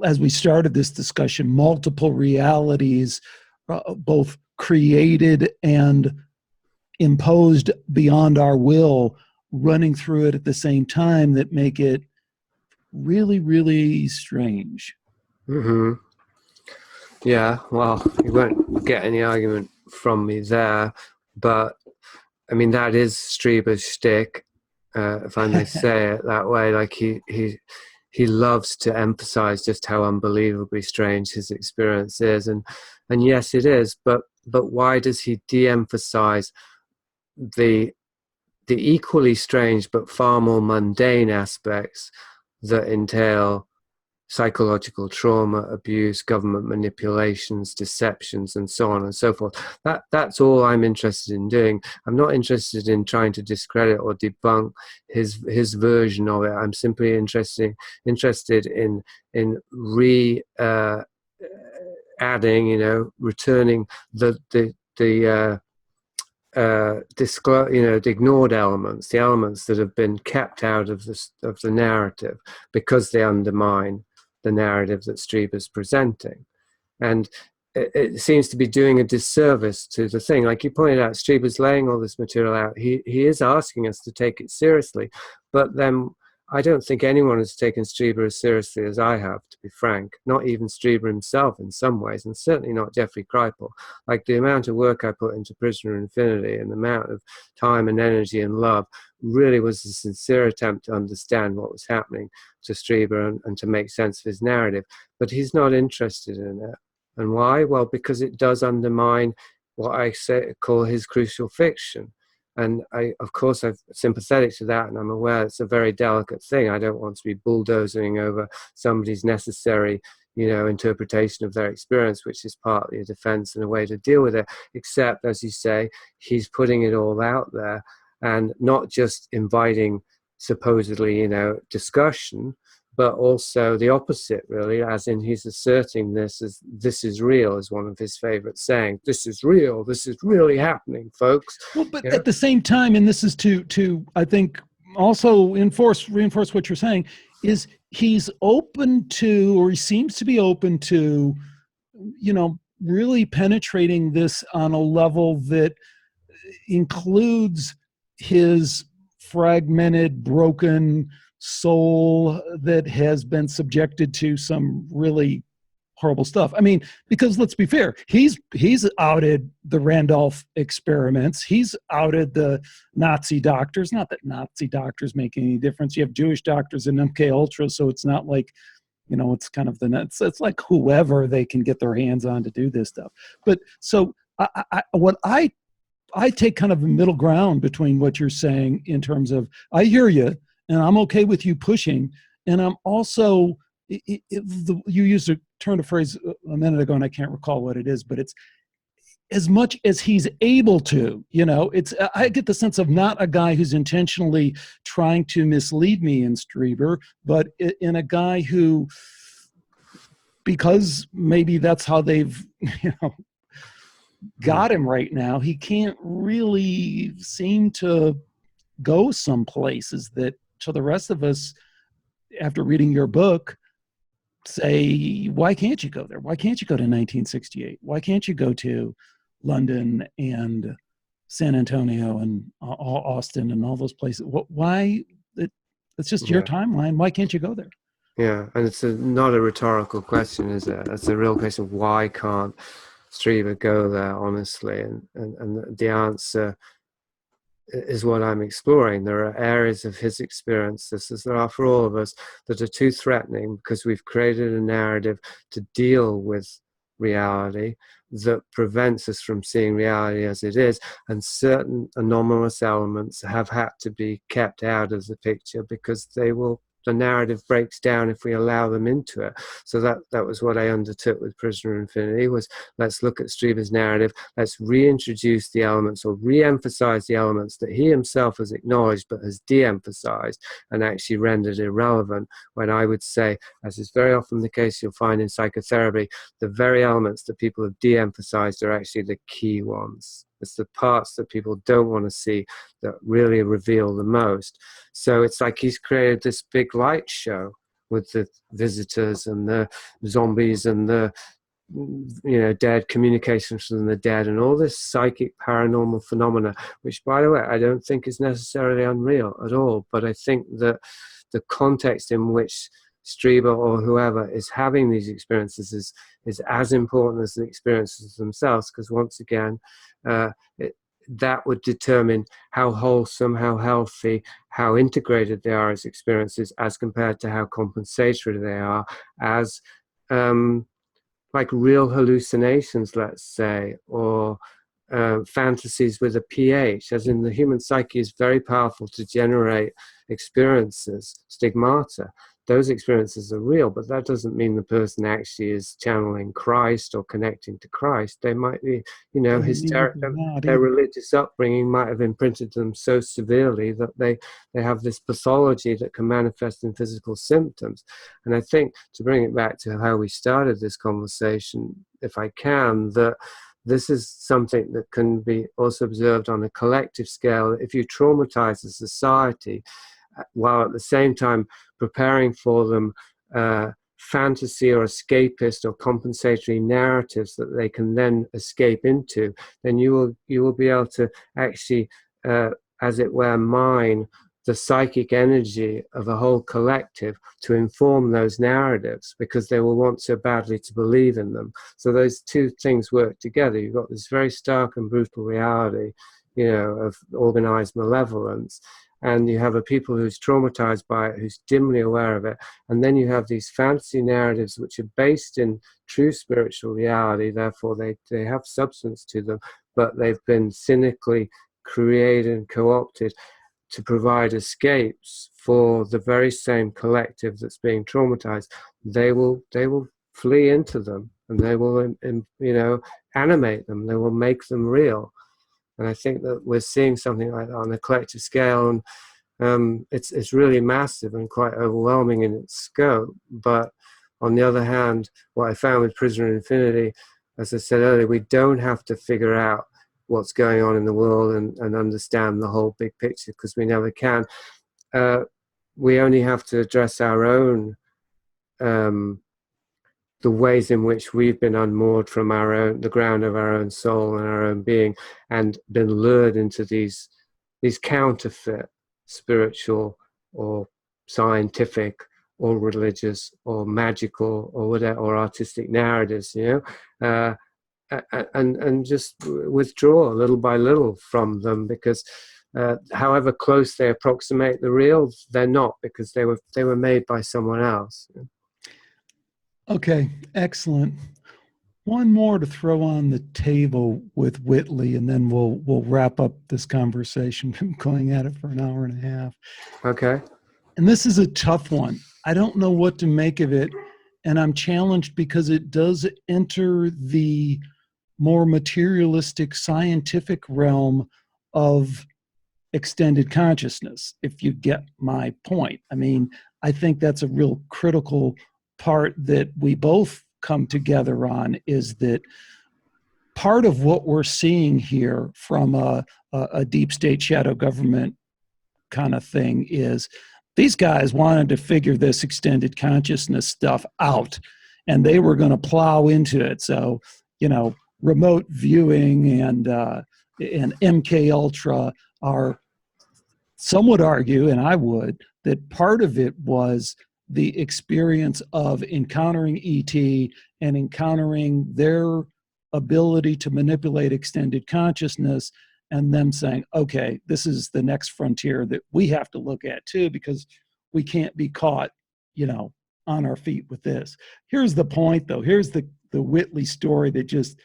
Speaker 2: as we started this discussion, multiple realities, both created and imposed beyond our will, running through it at the same time, that make it really, really strange.
Speaker 1: Mm-hmm. Yeah, well, you won't get any argument from me there, but that is Strieber's shtick, if I may say it that way. Like he loves to emphasize just how unbelievably strange his experience is, and yes, it is. But why does he de-emphasize the equally strange but far more mundane aspects that entail psychological trauma, abuse, government manipulations, deceptions, and so on and so forth? That's all I'm interested in doing. I'm not interested in trying to discredit or debunk his version of it. I'm simply interested in adding, returning the the ignored elements, the elements that have been kept out of the narrative because they undermine the narrative that Strieber's presenting. And it seems to be doing a disservice to the thing. Like you pointed out, Strieber's laying all this material out. He is asking us to take it seriously, but then I don't think anyone has taken Strieber as seriously as I have, to be frank. Not even Strieber himself in some ways, and certainly not Jeffrey Kripal. Like the amount of work I put into Prisoner of Infinity and the amount of time and energy and love really was a sincere attempt to understand what was happening to Strieber and to make sense of his narrative. But he's not interested in it. And why? Well, because it does undermine what I call his crucial fiction. And of course, I'm sympathetic to that, and I'm aware it's a very delicate thing. I don't want to be bulldozing over somebody's necessary, interpretation of their experience, which is partly a defense and a way to deal with it. Except, as you say, he's putting it all out there and not just inviting supposedly, discussion, but also the opposite, really, as in he's asserting this is real, is one of his favorite sayings. This is real. This is really happening, folks.
Speaker 2: Well, but at the same time, and this is to I think also reinforce what you're saying, is he's open to, or he seems to be open to, really penetrating this on a level that includes his fragmented, broken soul that has been subjected to some really horrible stuff. I mean, because let's be fair, he's outed the Randolph experiments. He's outed the Nazi doctors. Not that Nazi doctors make any difference. You have Jewish doctors in MK Ultra, so it's not like, it's kind of it's like whoever they can get their hands on to do this stuff. But so I take kind of a middle ground between what you're saying in terms of, I hear you and I'm okay with you pushing. And I'm also, you used a turn of phrase a minute ago and I can't recall what it is, but it's as much as he's able to, I get the sense of not a guy who's intentionally trying to mislead me in Strieber, but in a guy who, because maybe that's how they've, got him right now, he can't really seem to go some places that to the rest of us, after reading your book, say, why can't you go there? Why can't you go to 1968? Why can't you go to London and San Antonio and Austin and all those places? Why? It's just your timeline. Why can't you go there?
Speaker 1: Yeah, and it's not a rhetorical question, is it? It's a real question. Why can't Strieber go there, honestly? And the answer is what I'm exploring. There are areas of his experiences, as there are for all of us, that are too threatening because we've created a narrative to deal with reality that prevents us from seeing reality as it is, and certain anomalous elements have had to be kept out of the picture because the narrative breaks down if we allow them into it. So that was what I undertook with Prisoner of Infinity, was let's look at Strieber's narrative, let's reintroduce the elements or re-emphasize the elements that he himself has acknowledged but has de-emphasized and actually rendered irrelevant, when I would say, as is very often the case you'll find in psychotherapy, the very elements that people have de-emphasized are actually the key ones. It's the parts that people don't want to see that really reveal the most. So it's like he's created this big light show with the visitors and the zombies and the dead, communications from the dead, and all this psychic paranormal phenomena, which, by the way, I don't think is necessarily unreal at all. But I think that the context in which Strieber or whoever is having these experiences is as important as the experiences themselves, because once again, that would determine how wholesome, how healthy, how integrated they are as experiences, as compared to how compensatory they are as like real hallucinations, let's say, or fantasies with a pH, as in the human psyche is very powerful to generate experiences, stigmata. Those experiences are real, but that doesn't mean the person actually is channeling Christ or connecting to Christ. They might be, their religious upbringing might have imprinted them so severely that they have this pathology that can manifest in physical symptoms. And I think, to bring it back to how we started this conversation, if I can, that this is something that can be also observed on a collective scale. If you traumatize a society, while at the same time preparing for them fantasy or escapist or compensatory narratives that they can then escape into, then you will be able to actually, as it were, mine the psychic energy of a whole collective to inform those narratives, because they will want so badly to believe in them. So those two things work together. You've got this very stark and brutal reality, of organized malevolence, and you have a people who's traumatized by it, who's dimly aware of it, and then you have these fantasy narratives which are based in true spiritual reality, therefore they have substance to them, but they've been cynically created and co-opted to provide escapes for the very same collective that's being traumatized. They will flee into them, and they will animate them. They will make them real. And I think that we're seeing something like that on a collective scale, and it's really massive and quite overwhelming in its scope. But on the other hand, what I found with Prisoner of Infinity, as I said earlier, we don't have to figure out what's going on in the world and understand the whole big picture, because we never can. We only have to address our own, the ways in which we've been unmoored from the ground of our own soul and our own being, and been lured into these counterfeit spiritual or scientific or religious or magical or whatever, or artistic narratives, and just withdraw little by little from them, because however close they approximate the real, they're not, because they were made by someone else.
Speaker 2: Okay, excellent. One more to throw on the table with Whitley, and then we'll wrap up this conversation. I'm going at it for an hour and a half.
Speaker 1: Okay.
Speaker 2: And this is a tough one. I don't know what to make of it, and I'm challenged because it does enter the more materialistic scientific realm of extended consciousness, if you get my point. I mean, I think that's a real critical part that we both come together on, is that part of what we're seeing here from a deep state shadow government kind of thing is these guys wanted to figure this extended consciousness stuff out, and they were going to plow into it. So, remote viewing and MK Ultra are, some would argue, and I would, that part of it was the experience of encountering ET and encountering their ability to manipulate extended consciousness, and them saying, okay, this is the next frontier that we have to look at too, because we can't be caught, on our feet with this. Here's the point, though. Here's the Whitley story that just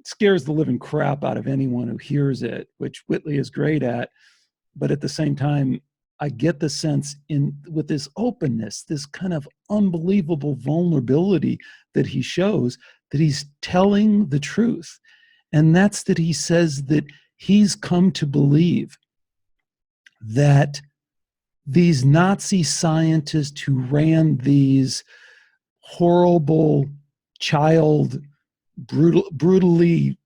Speaker 2: scares the living crap out of anyone who hears it, which Whitley is great at. But at the same time, I get the sense with this openness, this kind of unbelievable vulnerability that he shows, that he's telling the truth. And that's that he says that he's come to believe that these Nazi scientists who ran these horrible brutally,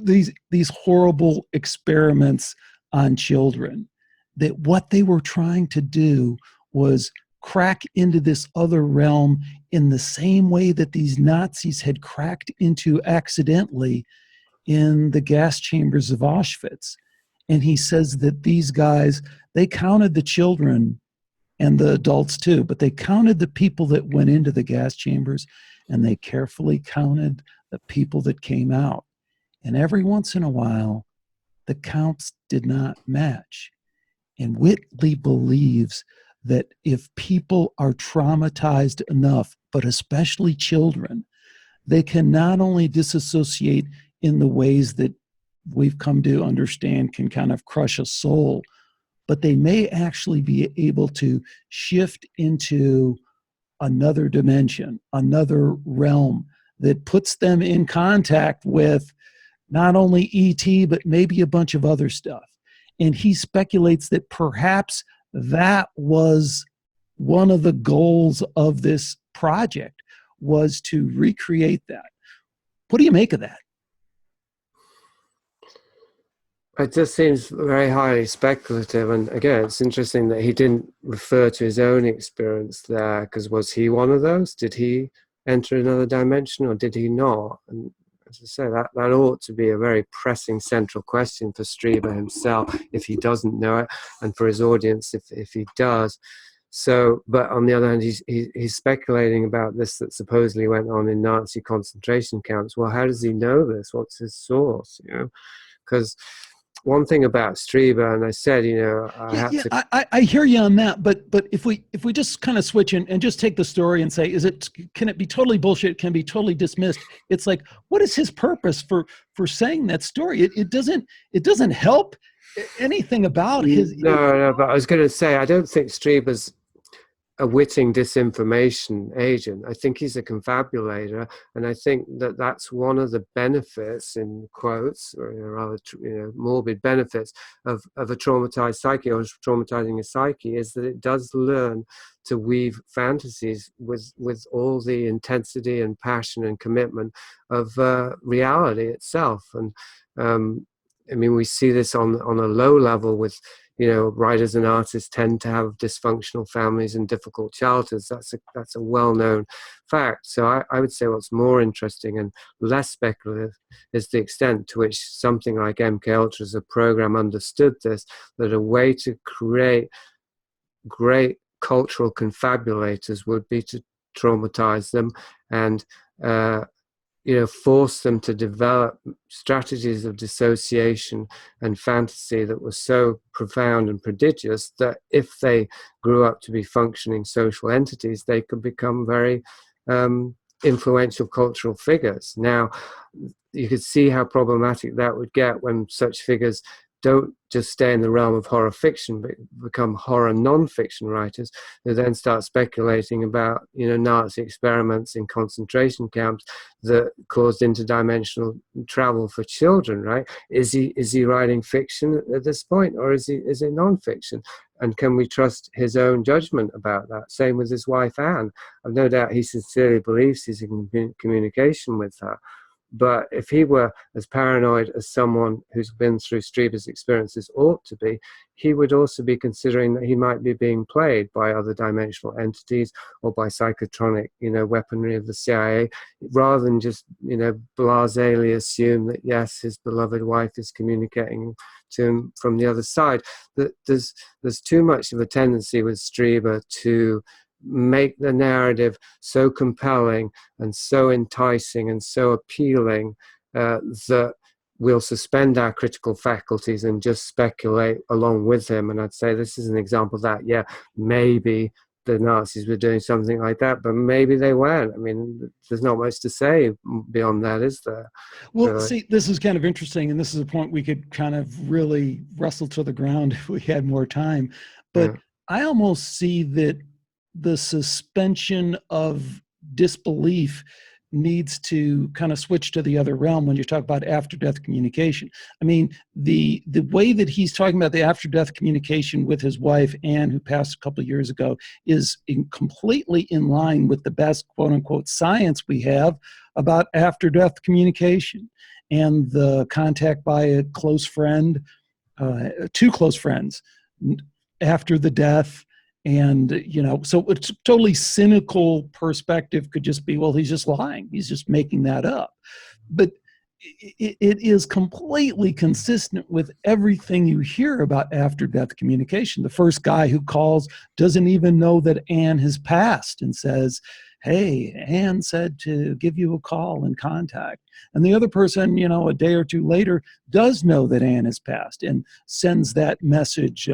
Speaker 2: these horrible experiments on children, that what they were trying to do was crack into this other realm in the same way that these Nazis had cracked into accidentally in the gas chambers of Auschwitz. And he says that these guys, they counted the children and the adults too, but they counted the people that went into the gas chambers, and they carefully counted the people that came out. And every once in a while, the counts did not match. And Whitley believes that if people are traumatized enough, but especially children, they can not only disassociate in the ways that we've come to understand can kind of crush a soul, but they may actually be able to shift into another dimension, another realm that puts them in contact with not only ET, but maybe a bunch of other stuff. And he speculates that perhaps that was one of the goals of this project, was to recreate that. What do you make of that?
Speaker 1: It just seems very highly speculative. And again, it's interesting that he didn't refer to his own experience there, because was he one of those? Did he enter another dimension, or did he not? And as I say, that ought to be a very pressing central question for Strieber himself, if he doesn't know it, and for his audience, if he does. So, but on the other hand, he's speculating about this that supposedly went on in Nazi concentration camps. Well, how does he know this? What's his source? Because one thing about Strieber, and I said, I
Speaker 2: Yeah,
Speaker 1: had
Speaker 2: yeah,
Speaker 1: to.
Speaker 2: I hear you on that, but if we just kind of switch and just take the story and say, can it be totally bullshit? Can it be totally dismissed? It's like, what is his purpose for saying that story? It doesn't help anything about his.
Speaker 1: No, but I was going to say, I don't think Strieber's a witting disinformation agent. I think he's a confabulator, and I think that that's one of the benefits, in quotes, or rather, morbid benefits of a traumatized psyche, or traumatizing a psyche, is that it does learn to weave fantasies with all the intensity and passion and commitment of reality itself. And I mean, we see this on a low level with, writers and artists tend to have dysfunctional families and difficult childhoods. That's a well-known fact. So I would say what's more interesting and less speculative is the extent to which something like MK Ultra as a program understood this, that a way to create great cultural confabulators would be to traumatize them and force them to develop strategies of dissociation and fantasy that were so profound and prodigious that if they grew up to be functioning social entities, they could become very influential cultural figures. Now, you could see how problematic that would get when such figures don't just stay in the realm of horror fiction, but become horror non-fiction writers who then start speculating about, Nazi experiments in concentration camps that caused interdimensional travel for children, right? Is he writing fiction at this point, or is it non-fiction? And can we trust his own judgment about that? Same with his wife, Anne. I've no doubt he sincerely believes he's in communication with her. But if he were as paranoid as someone who's been through Strieber's experiences ought to be, he would also be considering that he might be being played by other dimensional entities or by psychotronic, weaponry of the CIA, rather than just, blasely assume that, yes, his beloved wife is communicating to him from the other side. That there's too much of a tendency with Strieber to make the narrative so compelling and so enticing and so appealing that we'll suspend our critical faculties and just speculate along with him. And I'd say this is an example of that. Yeah, maybe the Nazis were doing something like that, but maybe they weren't. I mean, there's not much to say beyond that, is there?
Speaker 2: Well, see, this is kind of interesting, and this is a point we could kind of really wrestle to the ground if we had more time. But
Speaker 1: Yeah.
Speaker 2: I almost see that the suspension of disbelief needs to kind of switch to the other realm when you talk about after-death communication. I mean, the way that he's talking about the after-death communication with his wife, Anne, who passed a couple of years ago, is completely in line with the best quote-unquote science we have about after-death communication and the contact by a close friend, two close friends after the death. And, so it's totally cynical perspective could just be, well, he's just lying. He's just making that up. But it is completely consistent with everything you hear about after-death communication. The first guy who calls doesn't even know that Anne has passed and says, hey, Anne said to give you a call and contact. And the other person, a day or two later does know that Anne has passed and sends that message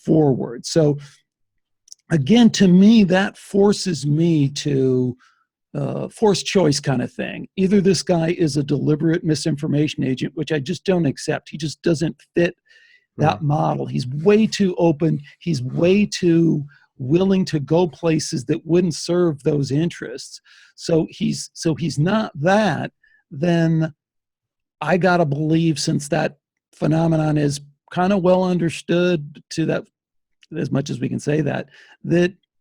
Speaker 2: forward. So, again, to me, that forces me to forced choice kind of thing. Either this guy is a deliberate misinformation agent, which I just don't accept. He just doesn't fit that model. He's way too open. He's way too willing to go places that wouldn't serve those interests. So he's not that. Then I gotta believe, since that phenomenon is kind of well understood to that, as much as we can say that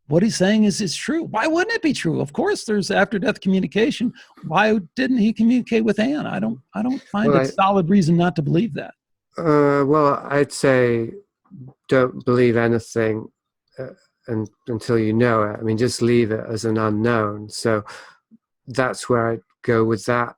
Speaker 2: what he's saying is true. Why wouldn't it be true? Of course, there's after-death communication. Why didn't he communicate with Anne? I don't find a solid reason not to believe that.
Speaker 1: Well, I'd say don't believe anything until you know it. I mean, just leave it as an unknown. So that's where I'd go with that.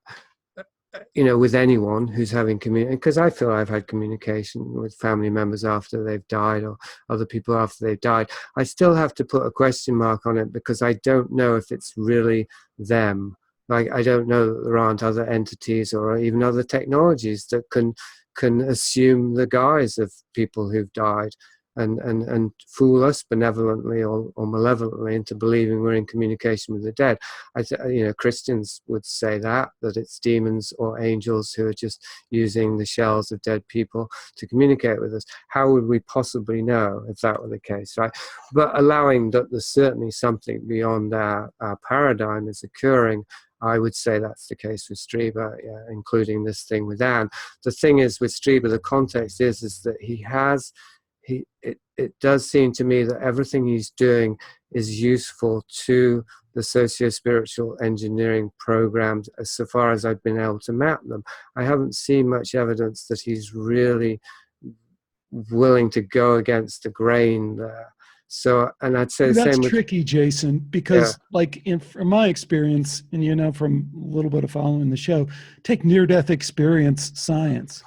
Speaker 1: With anyone who's having communication, because I feel I've had communication with family members after they've died, or other people after they've died. I still have to put a question mark on it, because I don't know if it's really them. Like, I don't know that there aren't other entities or even other technologies that can can assume the guise of people who've died and fool us benevolently or malevolently into believing we're in communication with the dead. Christians would say that it's demons or angels who are just using the shells of dead people to communicate with us. How would we possibly know if that were the case, right? But allowing that there's certainly something beyond our paradigm is occurring, I would say that's the case with Strieber, including this thing with Anne. The thing is with Strieber, the context is that it does seem to me that everything he's doing is useful to the socio-spiritual engineering programs as so far as I've been able to map them. I haven't seen much evidence that he's really willing to go against the grain there. So, and I'd say the
Speaker 2: That's
Speaker 1: same with...
Speaker 2: tricky, Jason, because from my experience, and from a little bit of following the show, take near-death experience science.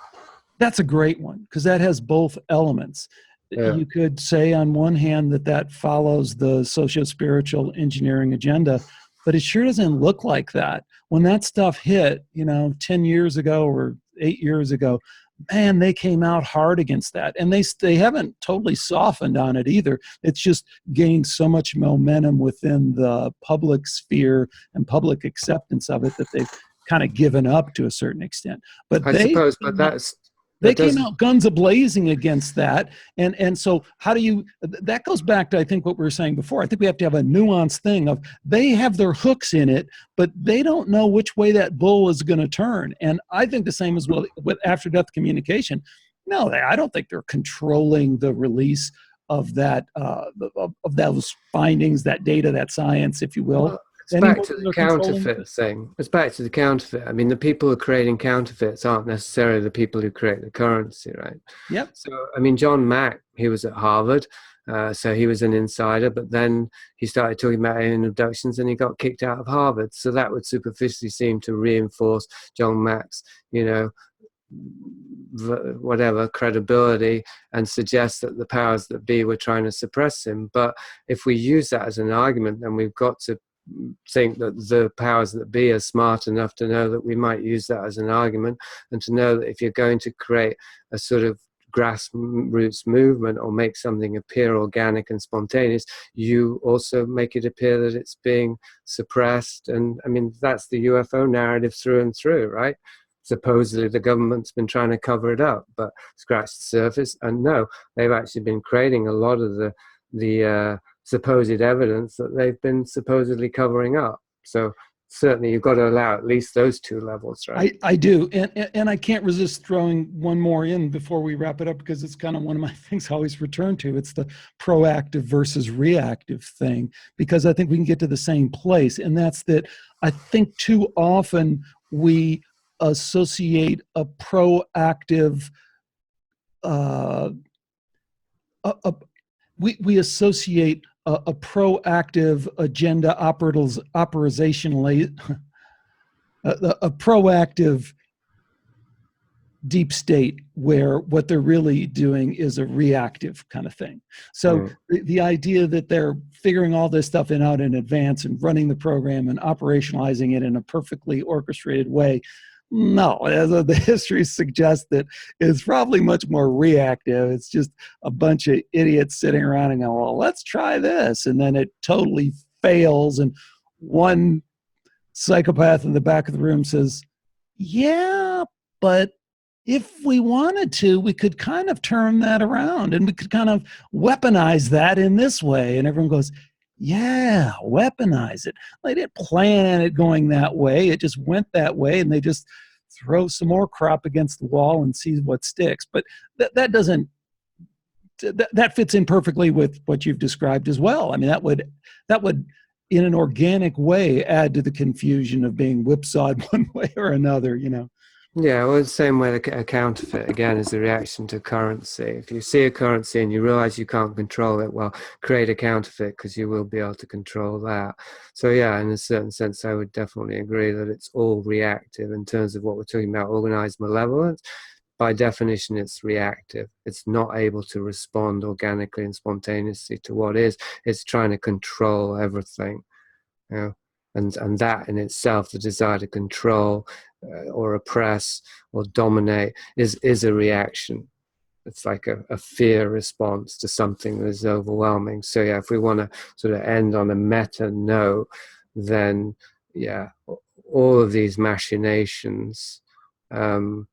Speaker 2: That's a great one because that has both elements.
Speaker 1: Yeah.
Speaker 2: You could say on one hand that follows the socio-spiritual engineering agenda, but it sure doesn't look like that. When that stuff hit, 10 years ago or 8 years ago, man, they came out hard against that. And they haven't totally softened on it either. It's just gained so much momentum within the public sphere and public acceptance of it that they've kind of given up to a certain extent. But they came out guns a-blazing against that. And so that goes back to, I think, what we were saying before. I think we have to have a nuanced thing of they have their hooks in it, but they don't know which way that bull is going to turn. And I think the same as well with after-death communication. No, I don't think they're controlling the release of that, of those findings, that data, that science, if you will.
Speaker 1: Well, it's back to the counterfeit thing. It's back to the counterfeit. I mean, the people who are creating counterfeits aren't necessarily the people who create the currency, right?
Speaker 2: Yep.
Speaker 1: So, I mean, John Mack, he was at Harvard, so he was an insider, but then he started talking about alien abductions and he got kicked out of Harvard. So that would superficially seem to reinforce John Mack's, whatever credibility and suggest that the powers that be were trying to suppress him. But if we use that as an argument, then we've got to think that the powers that be are smart enough to know that we might use that as an argument, and to know that if you're going to create a sort of grassroots movement or make something appear organic and spontaneous, you also make it appear that it's being suppressed. And I mean, that's the UFO narrative through and through, right? Supposedly the government's been trying to cover it up, but scratch the surface. And no, they've actually been creating a lot of the supposed evidence that they've been supposedly covering up. So certainly you've got to allow at least those two levels, right?
Speaker 2: I do. And I can't resist throwing one more in before we wrap it up, because it's kind of one of my things I always return to. It's the proactive versus reactive thing, because I think we can get to the same place. And that's that I think too often we associate a proactive we associate a proactive agenda operationally, a proactive deep state where what they're really doing is a reactive kind of thing. So the idea that they're figuring all this stuff out in advance and running the program and operationalizing it in a perfectly orchestrated way, no, as the history suggests, that it's probably much more reactive. It's just a bunch of idiots sitting around and going, well, let's try this. And then it totally fails. And one psychopath in the back of the room says, yeah, but if we wanted to, we could kind of turn that around and we could kind of weaponize that in this way. And everyone goes, yeah, weaponize it. They didn't plan it going that way. It just went that way, and they just throw some more crap against the wall and see what sticks. But that doesn't, that fits in perfectly with what you've described as well. I mean, that would in an organic way add to the confusion of being whipsawed one way or another,
Speaker 1: Yeah, well, the same way a counterfeit, again, is a reaction to currency. If you see a currency and you realize you can't control it, well, create a counterfeit, because you will be able to control that. So yeah, in a certain sense, I would definitely agree that it's all reactive in terms of what we're talking about, organized malevolence. By definition, it's reactive. It's not able to respond organically and spontaneously to what is. It's trying to control everything, And that in itself, the desire to control, or oppress or dominate is a reaction. It's like a fear response to something that is overwhelming. So yeah, if we want to sort of end on a meta note, then yeah, all of these machinations are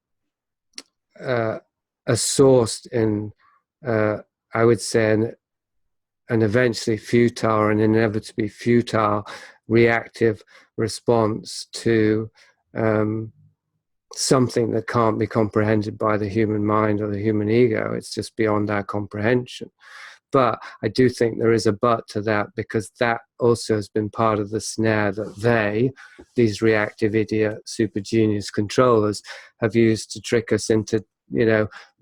Speaker 1: sourced in, I would say, an eventually futile and inevitably futile reactive response to something that can't be comprehended by the human mind or the human ego. It's just beyond our comprehension. But I do think there is a but to that, because that also has been part of the snare that these reactive idiot super genius controllers, have used to trick us into,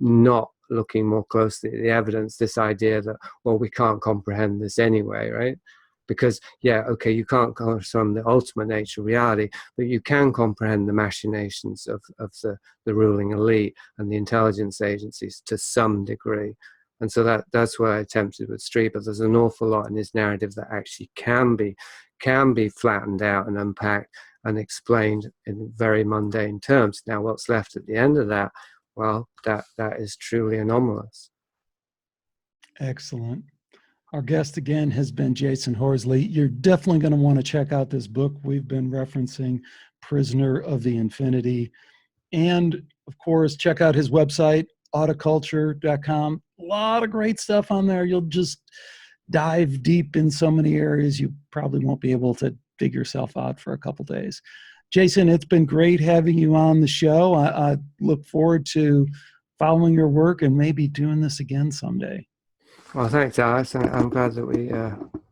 Speaker 1: not looking more closely at the evidence, this idea that, well, we can't comprehend this anyway, right? Because, yeah, okay, you can't comprehend the ultimate nature of reality, but you can comprehend the machinations of the ruling elite and the intelligence agencies to some degree. And so that's what I attempted with Street. But there's an awful lot in his narrative that actually can be flattened out and unpacked and explained in very mundane terms. Now, what's left at the end of that, well, that is truly anomalous.
Speaker 2: Excellent. Our guest again has been Jasun Horsley. You're definitely going to want to check out this book we've been referencing, Prisoner of the Infinity. And of course, check out his website, autoculture.com. A lot of great stuff on there. You'll just dive deep in so many areas you probably won't be able to dig yourself out for a couple days. Jasun, it's been great having you on the show. I look forward to following your work and maybe doing this again someday.
Speaker 1: Well, thanks, Alex. I'm glad that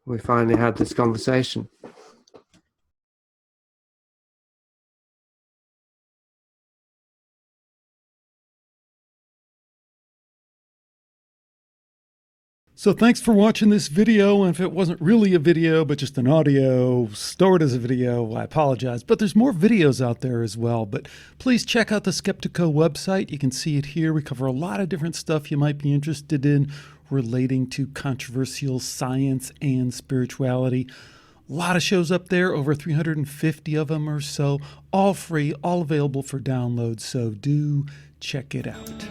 Speaker 1: we finally had this conversation.
Speaker 2: So thanks for watching this video. And if it wasn't really a video, but just an audio stored as a video, I apologize. But there's more videos out there as well. But please check out the Skeptico website. You can see it here. We cover a lot of different stuff you might be interested in relating to controversial science and spirituality. A lot of shows up there, over 350 of them or so, all free, all available for download. So do check it out.